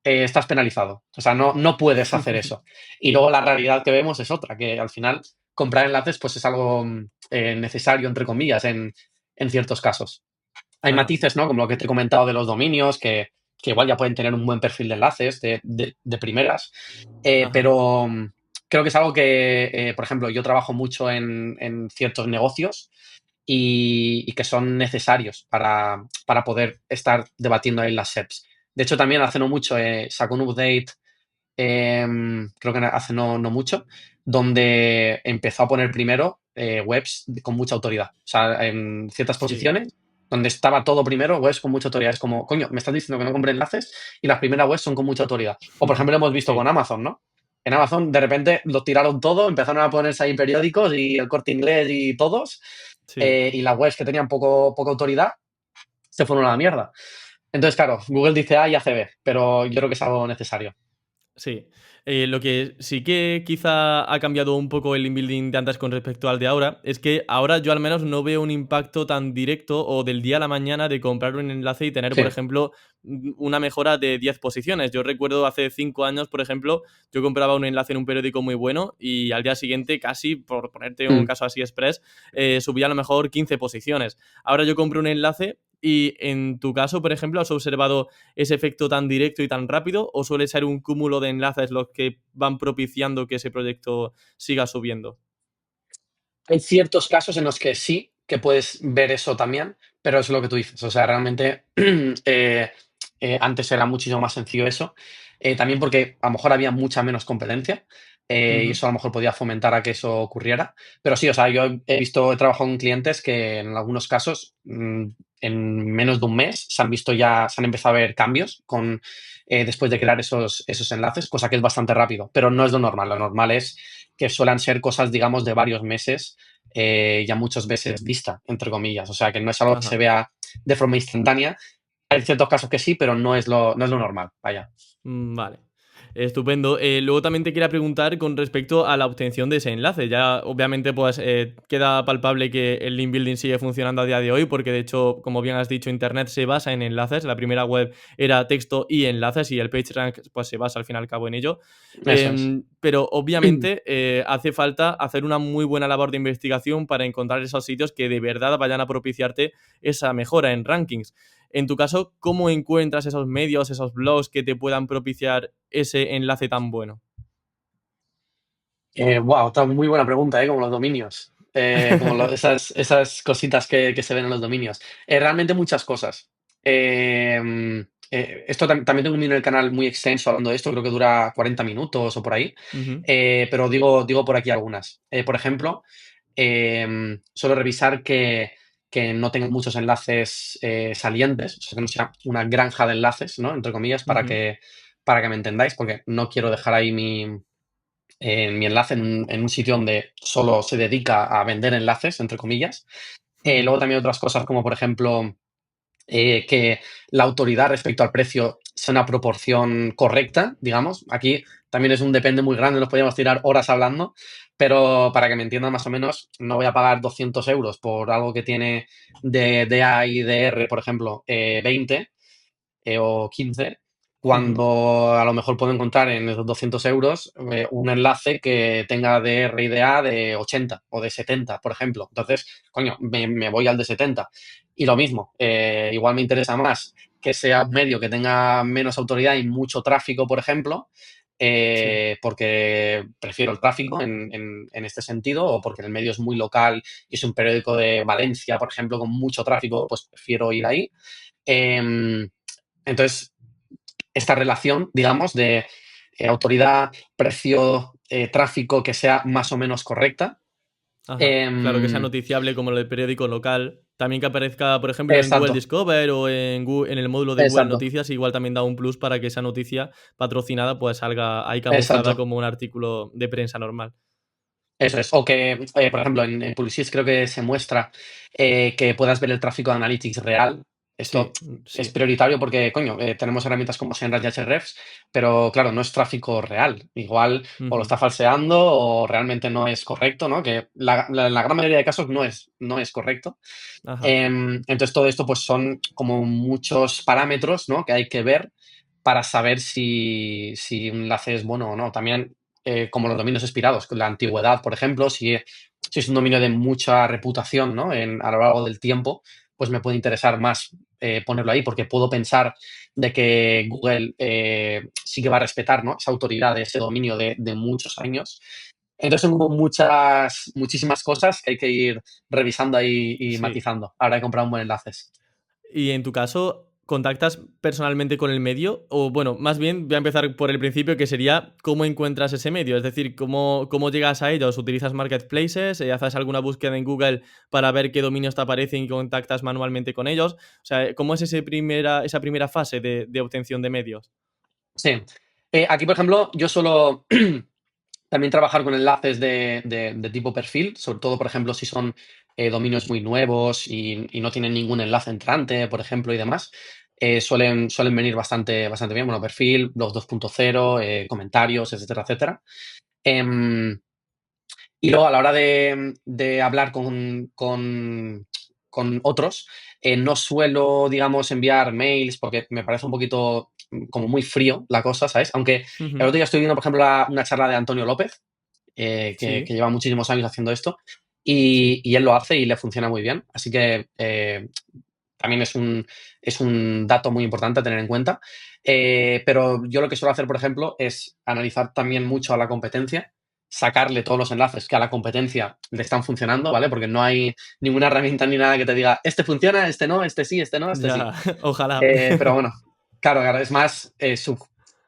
Speaker 2: estás penalizado. O sea, no puedes hacer eso. Y luego la realidad que vemos es otra, que al final comprar enlaces pues es algo necesario, entre comillas, en ciertos casos. Hay
Speaker 1: Ajá.
Speaker 2: matices, ¿no? Como lo que te he comentado de los dominios, que igual ya pueden tener un buen perfil de enlaces de primeras.
Speaker 1: Ajá.
Speaker 2: Pero creo que es algo que, por ejemplo, yo trabajo mucho en ciertos negocios y que son necesarios para poder estar debatiendo ahí las SEPs. De hecho, también hace no mucho sacó un update, creo que hace no mucho, donde empezó a poner primero webs con mucha autoridad. O sea, en ciertas
Speaker 1: Sí.
Speaker 2: posiciones, donde estaba todo primero, webs con mucha autoridad. Es como, coño, me estás diciendo que no compre enlaces y las primeras webs son con mucha autoridad. O, por ejemplo, hemos visto
Speaker 1: Sí.
Speaker 2: con Amazon, ¿no? En Amazon, de repente, lo tiraron todo, empezaron a ponerse ahí periódicos y el Corte Inglés y todos,
Speaker 1: Sí.
Speaker 2: y las webs que tenían poca autoridad se fueron a la mierda. Entonces, claro, Google dice A y hace B, pero yo creo que es algo necesario.
Speaker 1: Sí. Lo que sí que quizá ha cambiado un poco el inbuilding de antes con respecto al de ahora es que ahora yo al menos no veo un impacto tan directo o del día a la mañana de comprar un enlace y tener, por
Speaker 2: Sí.
Speaker 1: ejemplo, una mejora de 10 posiciones. Yo recuerdo hace 5 años, por ejemplo, yo compraba un enlace en un periódico muy bueno y al día siguiente casi, por ponerte un
Speaker 2: Mm.
Speaker 1: caso así express, subía a lo mejor 15 posiciones. Ahora yo compro un enlace y en tu caso, por ejemplo, ¿has observado ese efecto tan directo y tan rápido o suele ser un cúmulo de enlaces los que van propiciando que ese proyecto siga subiendo?
Speaker 2: Hay ciertos casos en los que sí, que puedes ver eso también, pero es lo que tú dices. O sea, realmente antes era muchísimo más sencillo eso. También porque a lo mejor había mucha menos competencia, y
Speaker 1: Ujú.
Speaker 2: eso a lo mejor podía fomentar a que eso ocurriera. Pero sí, o sea, yo he trabajado con clientes que en algunos casos, en menos de un mes, se han empezado a ver cambios después de crear esos enlaces, cosa que es bastante rápido, pero no es lo normal. Lo normal es que suelen ser cosas, digamos, de varios meses, ya muchas veces vista, entre comillas. O sea, que no es algo que se
Speaker 1: Ajá.
Speaker 2: vea de forma instantánea. Hay ciertos casos que sí, pero no es lo normal. Vaya.
Speaker 1: Vale. Estupendo. Luego también te quería preguntar con respecto a la obtención de ese enlace. Ya, obviamente, pues queda palpable que el link building sigue funcionando a día de hoy, porque de hecho, como bien has dicho, Internet se basa en enlaces. La primera web era texto y enlaces, y el PageRank pues se basa al fin y al cabo en ello.
Speaker 2: Eso es.
Speaker 1: Pero obviamente hace falta hacer una muy buena labor de investigación para encontrar esos sitios que de verdad vayan a propiciarte esa mejora en rankings. En tu caso, ¿cómo encuentras esos medios, esos blogs que te puedan propiciar ese enlace tan bueno?
Speaker 2: Wow, está muy buena pregunta, como los dominios. esas cositas que se ven en los dominios. Realmente muchas cosas. Esto también tengo un vídeo en el canal muy extenso hablando de esto, creo que dura 40 minutos o por ahí.
Speaker 1: Ujú,
Speaker 2: Pero digo por aquí algunas. Por ejemplo, suelo revisar que no tenga muchos enlaces salientes, o sea, que no sea una granja de enlaces, ¿no? Entre comillas,
Speaker 1: ujú,
Speaker 2: para que me entendáis, porque no quiero dejar ahí mi enlace en un sitio donde solo se dedica a vender enlaces, entre comillas.
Speaker 1: ujú.
Speaker 2: Luego también otras cosas como, por ejemplo, que la autoridad respecto al precio sea una proporción correcta, digamos. Aquí también es un depende muy grande, nos podríamos tirar horas hablando, pero para que me entiendan más o menos, no voy a pagar 200 euros por algo que tiene de DA y DR, por ejemplo, 20 o 15,
Speaker 1: Ujú.
Speaker 2: cuando a lo mejor puedo encontrar en esos 200 euros un enlace que tenga de RIDA de 80 o de 70, por ejemplo. Entonces, coño, me voy al de 70. Y lo mismo, igual me interesa más que sea un medio que tenga menos autoridad y mucho tráfico, por ejemplo,
Speaker 1: Sí,
Speaker 2: porque prefiero el tráfico en este sentido, o porque el medio es muy local y es un periódico de Valencia, por ejemplo, con mucho tráfico, pues prefiero ir ahí. Em, entonces, esta relación, digamos, de autoridad, precio, tráfico que sea más o menos correcta.
Speaker 1: ajá. Claro, que sea
Speaker 2: Em,
Speaker 1: noticiable como el periódico local. También que aparezca, por ejemplo, en Google
Speaker 2: exacto,
Speaker 1: Discover o en el módulo de Google
Speaker 2: exacto,
Speaker 1: Noticias, igual también da un plus para que esa noticia patrocinada pues salga ahí camuflada
Speaker 2: exacto.
Speaker 1: como un artículo de prensa normal.
Speaker 2: Eso es. O que, por ejemplo, en Publicis creo que se muestra que puedas ver el tráfico de Analytics real. Esto
Speaker 1: Sí,
Speaker 2: es
Speaker 1: sí.
Speaker 2: prioritario porque, coño, tenemos herramientas como SEMrush y Ahrefs, pero claro, no es tráfico real. Igual o lo
Speaker 1: Ujú,
Speaker 2: está falseando o realmente no es correcto, ¿no? Que la gran mayoría de casos no es correcto.
Speaker 1: ajá.
Speaker 2: Entonces, todo esto pues son como muchos parámetros, ¿no? Que hay que ver para saber si un enlace es bueno o no. También, como los dominios expirados, con la antigüedad, por ejemplo, si es un dominio de mucha reputación, ¿no? A lo largo del tiempo, pues me puede interesar más ponerlo ahí, porque puedo pensar de que Google sí que va a respetar, ¿no? Esa autoridad de ese dominio de muchos años. Entonces son como muchísimas cosas que hay que ir revisando ahí y
Speaker 1: Sí.
Speaker 2: matizando. Ahora he comprado un buen enlaces.
Speaker 1: Y en tu caso, ¿contactas personalmente con el medio? O bueno, más bien voy a empezar por el principio, que sería cómo encuentras ese medio. Es decir, cómo llegas a ellos. ¿Utilizas marketplaces? ¿Haces alguna búsqueda en Google para ver qué dominios te aparecen y contactas manualmente con ellos? O sea, ¿cómo es esa primera fase de obtención de medios?
Speaker 2: Sí. Aquí, por ejemplo, yo suelo también trabajar con enlaces de tipo perfil, sobre todo, por ejemplo, si son dominios muy nuevos y no tienen ningún enlace entrante, por ejemplo, y demás. Suelen venir bastante bien. Bueno, perfil, blogs 2.0, comentarios, etcétera, etcétera. Em, Y luego a la hora de hablar con otros, no suelo, digamos, enviar mails porque me parece un poquito como muy frío la cosa, ¿sabes? Aunque el
Speaker 1: Ujú.
Speaker 2: otro día estoy viendo, por ejemplo, una charla de Antonio López, que
Speaker 1: Sí,
Speaker 2: lleva muchísimos años haciendo esto,
Speaker 1: sí,
Speaker 2: y él lo hace y le funciona muy bien. Así que también es un dato muy importante a tener en cuenta. Pero yo lo que suelo hacer, por ejemplo, es analizar también mucho a la competencia, sacarle todos los enlaces que a la competencia le están funcionando, ¿vale? Porque no hay ninguna herramienta ni nada que te diga, este funciona, este no, este sí, este no, este sí.
Speaker 1: ya, ojalá.
Speaker 2: Pero bueno, claro, es más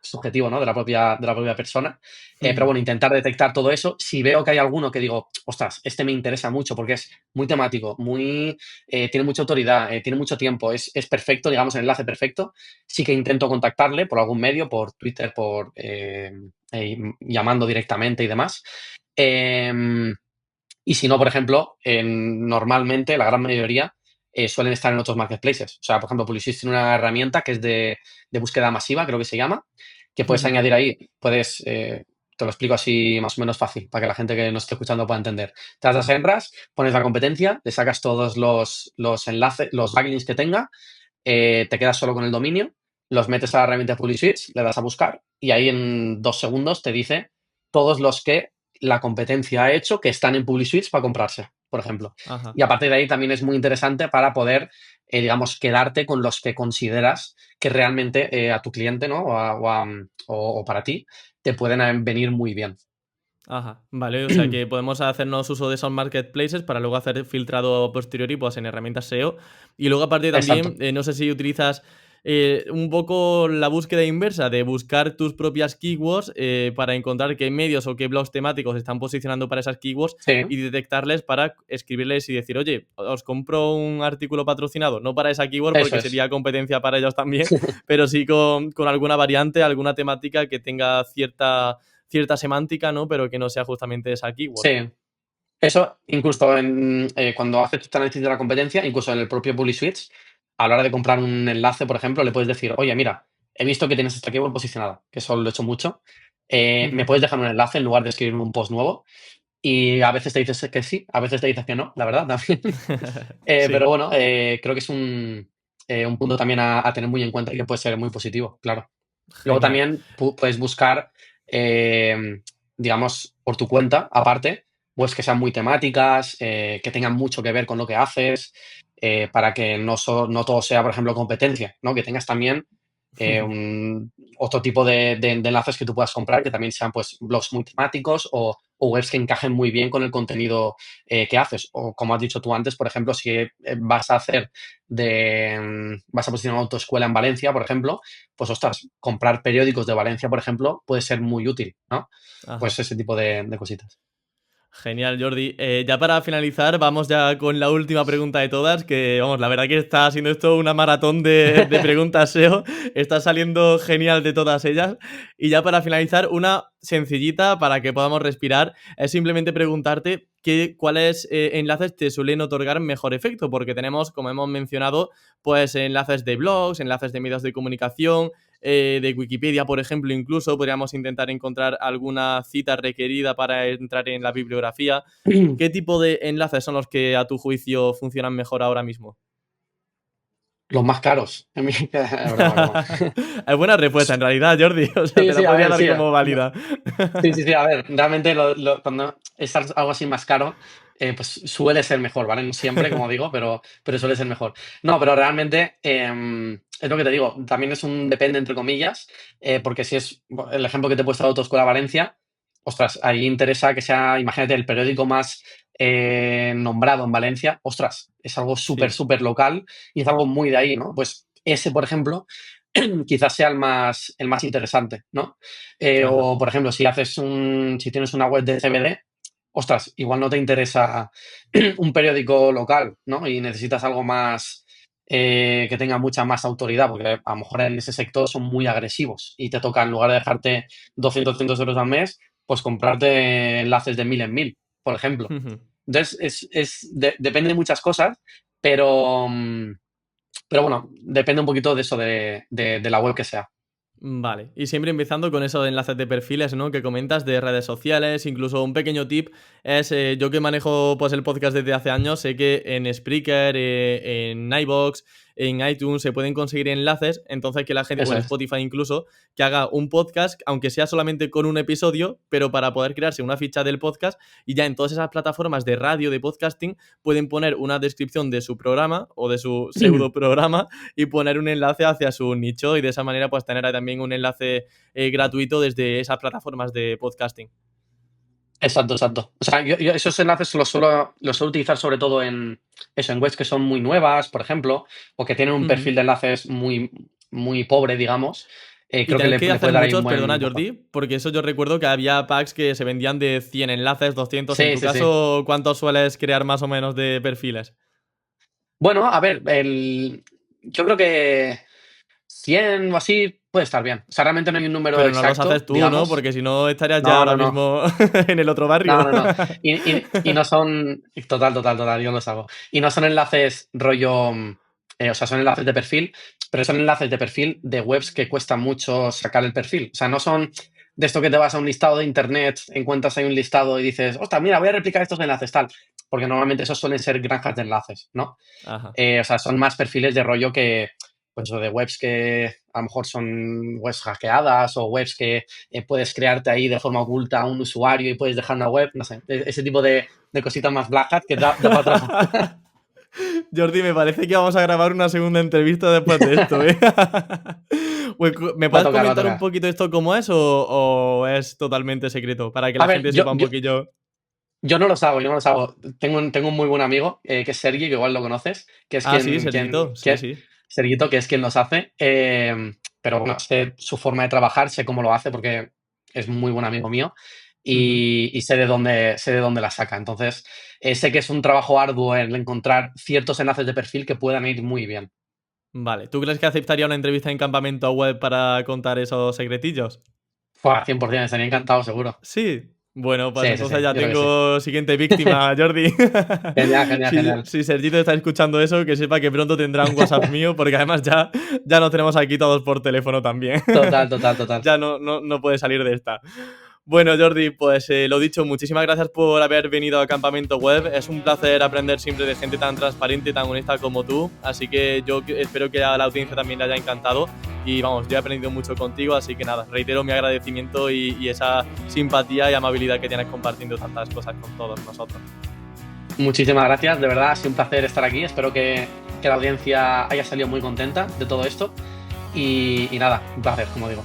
Speaker 2: subjetivo, ¿no? De la propia persona. Pero
Speaker 1: Ujú.
Speaker 2: bueno, intentar detectar todo eso. Si veo que hay alguno que digo, ostras, este me interesa mucho porque es muy temático, tiene mucha autoridad, tiene mucho tiempo, es perfecto, digamos, el enlace perfecto, sí que intento contactarle por algún medio, por Twitter, llamando directamente y demás. Em, y si no, por ejemplo, normalmente la gran mayoría suelen estar en otros marketplaces. O sea, por ejemplo, Publicis tiene una herramienta que es de búsqueda masiva, creo que se llama, que puedes
Speaker 1: Ujú.
Speaker 2: añadir ahí. Te lo explico así más o menos fácil, para que la gente que nos esté escuchando pueda entender. Te das a SEMrush, pones la competencia, le sacas todos los enlaces, los backlinks que tenga, te quedas solo con el dominio, los metes a la herramienta Publicis, le das a buscar y ahí en 2 segundos te dice todos los que la competencia ha hecho que están en Publicis para comprarse, por ejemplo.
Speaker 1: Ajá.
Speaker 2: Y a partir de ahí también es muy interesante para poder, digamos, quedarte con los que consideras que realmente a tu cliente, ¿no? O para ti te pueden venir muy bien.
Speaker 1: Ajá, vale, o sea que podemos hacernos uso de esos marketplaces para luego hacer filtrado posteriori pues, en herramientas SEO. Y luego aparte también,
Speaker 2: Exacto.
Speaker 1: no sé si utilizas un poco la búsqueda inversa de buscar tus propias keywords para encontrar qué medios o qué blogs temáticos están posicionando para esas keywords
Speaker 2: Sí,
Speaker 1: y detectarles para escribirles y decir, oye, os compro un artículo patrocinado, no para esa keyword
Speaker 2: eso
Speaker 1: porque
Speaker 2: es.
Speaker 1: sería competencia para ellos también, pero sí con alguna variante, alguna temática que tenga cierta semántica, ¿no? Pero que no sea justamente esa keyword.
Speaker 2: Sí. Eso, incluso cuando haces este análisis de la competencia, incluso en el propio Bully Switch, a la hora de comprar un enlace, por ejemplo, le puedes decir, oye, mira, he visto que tienes esta keyword posicionada, que eso lo he hecho mucho. ¿Me
Speaker 1: Ujú.
Speaker 2: puedes dejar un enlace en lugar de escribirme un post nuevo? Y a veces te dices que sí, a veces te dices que no, la verdad, también. Pero
Speaker 1: Sí,
Speaker 2: bueno, creo que es un punto también a tener muy en cuenta y que puede ser muy positivo, claro. Luego
Speaker 1: genial.
Speaker 2: también puedes buscar, digamos, por tu cuenta, aparte, pues que sean muy temáticas, que tengan mucho que ver con lo que haces, para que no todo sea, por ejemplo, competencia, ¿no? Que tengas también otro tipo de enlaces que tú puedas comprar, que también sean pues blogs muy temáticos o webs que encajen muy bien con el contenido que haces. O como has dicho tú antes, por ejemplo, si vas a posicionar una autoescuela en Valencia, por ejemplo, pues ostras, comprar periódicos de Valencia, por ejemplo, puede ser muy útil, ¿no?
Speaker 1: Ajá.
Speaker 2: Pues ese tipo de cositas.
Speaker 1: Genial, Jordi. Ya para finalizar, vamos ya con la última pregunta de todas, que vamos, la verdad que está siendo esto una maratón de preguntas SEO, está saliendo genial de todas ellas. Y ya para finalizar, una sencillita para que podamos respirar, es simplemente preguntarte cuáles enlaces te suelen otorgar mejor efecto, porque tenemos, como hemos mencionado, pues enlaces de blogs, enlaces de medios de comunicación, de Wikipedia, por ejemplo, incluso podríamos intentar encontrar alguna cita requerida para entrar en la bibliografía. ¿Qué tipo de enlaces son los que a tu juicio funcionan mejor ahora mismo?
Speaker 2: Los más caros. Broma, broma.
Speaker 1: Es buena respuesta en realidad, Jordi. O sea,
Speaker 2: Sí,
Speaker 1: te la
Speaker 2: sí, a
Speaker 1: podría
Speaker 2: ver,
Speaker 1: dar
Speaker 2: sí.
Speaker 1: como válida.
Speaker 2: Sí, sí, sí, a ver, realmente cuando es algo así más caro, pues suele ser mejor, ¿vale? No siempre, como digo, pero suele ser mejor. No, pero realmente es lo que te digo, también es un depende entre comillas, porque si es el ejemplo que te he puesto de Autoescuela Valencia, ostras, ahí interesa que sea, imagínate, el periódico más nombrado en Valencia, ostras, es algo súper,
Speaker 1: Sí,
Speaker 2: súper local y es algo muy de ahí, ¿no? Pues ese, por ejemplo, quizás sea el más interesante, ¿no?
Speaker 1: ajá.
Speaker 2: O, por ejemplo, si tienes una web de CBD, ostras, igual no te interesa un periódico local, ¿no? Y necesitas algo más que tenga mucha más autoridad, porque a lo mejor en ese sector son muy agresivos y te toca, en lugar de dejarte 200 euros al mes, pues comprarte enlaces de 1000 en 1000, por ejemplo. Entonces, depende de muchas cosas, pero, pero bueno, depende un poquito de eso, de la web que sea.
Speaker 1: Vale, y siempre empezando con esos enlaces de perfiles, ¿no? Que comentas de redes sociales, incluso un pequeño tip es, yo que manejo pues el podcast desde hace años, sé que en Spreaker, en iVoox, en iTunes se pueden conseguir enlaces, entonces que la gente, o
Speaker 2: Eso
Speaker 1: en
Speaker 2: es.
Speaker 1: Spotify incluso, que haga un podcast, aunque sea solamente con un episodio, pero para poder crearse una ficha del podcast y ya en todas esas plataformas de radio, de podcasting, pueden poner una descripción de su programa o de su pseudo programa y poner un enlace hacia su nicho y de esa manera pues tener ahí también un enlace gratuito desde esas plataformas de podcasting.
Speaker 2: Exacto, exacto. O sea, yo esos enlaces los suelo utilizar sobre todo en webs que son muy nuevas, por ejemplo, o que tienen un
Speaker 1: Ujú.
Speaker 2: perfil de enlaces muy, muy pobre, digamos.
Speaker 1: Y
Speaker 2: Creo que
Speaker 1: tenéis
Speaker 2: le
Speaker 1: que
Speaker 2: puede
Speaker 1: hacer
Speaker 2: dar ahí un
Speaker 1: muchos,
Speaker 2: buen
Speaker 1: perdona
Speaker 2: empujón.
Speaker 1: Jordi, porque eso yo recuerdo que había packs que se vendían de 100 enlaces, 200. En
Speaker 2: Sí,
Speaker 1: tu
Speaker 2: sí, sí.
Speaker 1: caso, ¿cuántos sueles crear más o menos de perfiles?
Speaker 2: Bueno, a ver, yo creo que 100 o así puede estar bien. O sea, realmente no hay un número
Speaker 1: Pero no los
Speaker 2: exacto,
Speaker 1: haces tú, ¿no?
Speaker 2: digamos.
Speaker 1: Porque si no estarías ya
Speaker 2: No,
Speaker 1: ahora
Speaker 2: no, no.
Speaker 1: mismo en el otro
Speaker 2: No,
Speaker 1: barrio.
Speaker 2: no, no. Y no son. Total, total, total, yo los hago. Y no son enlaces rollo. O sea, son enlaces de perfil, pero son enlaces de perfil de webs que cuesta mucho sacar el perfil. O sea, no son de esto que te vas a un listado de internet, encuentras ahí un listado y dices, ostras, mira, voy a replicar estos enlaces, tal. Porque normalmente esos suelen ser granjas de enlaces, ¿no?
Speaker 1: Ajá.
Speaker 2: O sea, son más perfiles de rollo que, pues, de webs que a lo mejor son webs hackeadas o webs que puedes crearte ahí de forma oculta un usuario y puedes dejar una web, no sé, ese tipo de cositas más black hat que da para trabajar.
Speaker 1: Jordi, me parece que vamos a grabar una segunda entrevista después de esto, ¿eh? Pues, ¿me
Speaker 2: Va a
Speaker 1: puedes
Speaker 2: tocar, va a
Speaker 1: comentar un
Speaker 2: tocar.
Speaker 1: poquito esto cómo es o es totalmente secreto? Para que
Speaker 2: A
Speaker 1: la
Speaker 2: ver,
Speaker 1: gente sepa un poquillo.
Speaker 2: yo no los hago, yo no los hago. Tengo un muy buen amigo, que es Sergi, que igual lo conoces, que es
Speaker 1: Ah, sí, Sergito, sí,
Speaker 2: quien
Speaker 1: sí.
Speaker 2: Serguito, que es quien los hace. Pero bueno, sé su forma de trabajar, sé cómo lo hace porque es muy buen amigo mío
Speaker 1: Ujú.
Speaker 2: y sé de dónde la saca. Entonces, sé que es un trabajo arduo el encontrar ciertos enlaces de perfil que puedan ir muy bien.
Speaker 1: Vale, ¿tú crees que aceptaría una entrevista en Campamento Web para contar esos secretillos?
Speaker 2: Fua, 100%, estaría encantado, seguro.
Speaker 1: Sí. Bueno, pues
Speaker 2: Sí, sí, sí,
Speaker 1: entonces ya
Speaker 2: yo creo que sí.
Speaker 1: tengo siguiente víctima, Jordi.
Speaker 2: Genial, genial,
Speaker 1: Si,
Speaker 2: genial.
Speaker 1: si Sergito está escuchando eso, que sepa que pronto tendrá un WhatsApp mío, porque además ya nos tenemos aquí todos por teléfono también.
Speaker 2: Total, total, total.
Speaker 1: Ya no puede salir de esta. Bueno, Jordi, pues lo dicho, muchísimas gracias por haber venido a Campamento Web. Es un placer aprender siempre de gente tan transparente y tan honesta como tú. Así que espero que a la audiencia también le haya encantado. Y vamos, yo he aprendido mucho contigo, así que nada, reitero mi agradecimiento y esa simpatía y amabilidad que tienes compartiendo tantas cosas con todos nosotros.
Speaker 2: Muchísimas gracias, de verdad, ha sido un placer estar aquí. Espero que la audiencia haya salido muy contenta de todo esto. Y nada, un placer, como digo.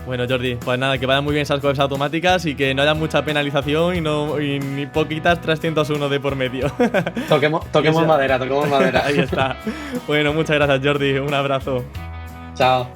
Speaker 1: Bueno, Jordi, pues nada, que vayan muy bien esas webs automáticas y que no haya mucha penalización y ni poquitas 301 de por medio. Que
Speaker 2: Toquemos
Speaker 1: sea-
Speaker 2: madera, toquemos madera.
Speaker 1: Ahí está. Bueno, muchas gracias, Jordi. Un abrazo.
Speaker 2: Chao.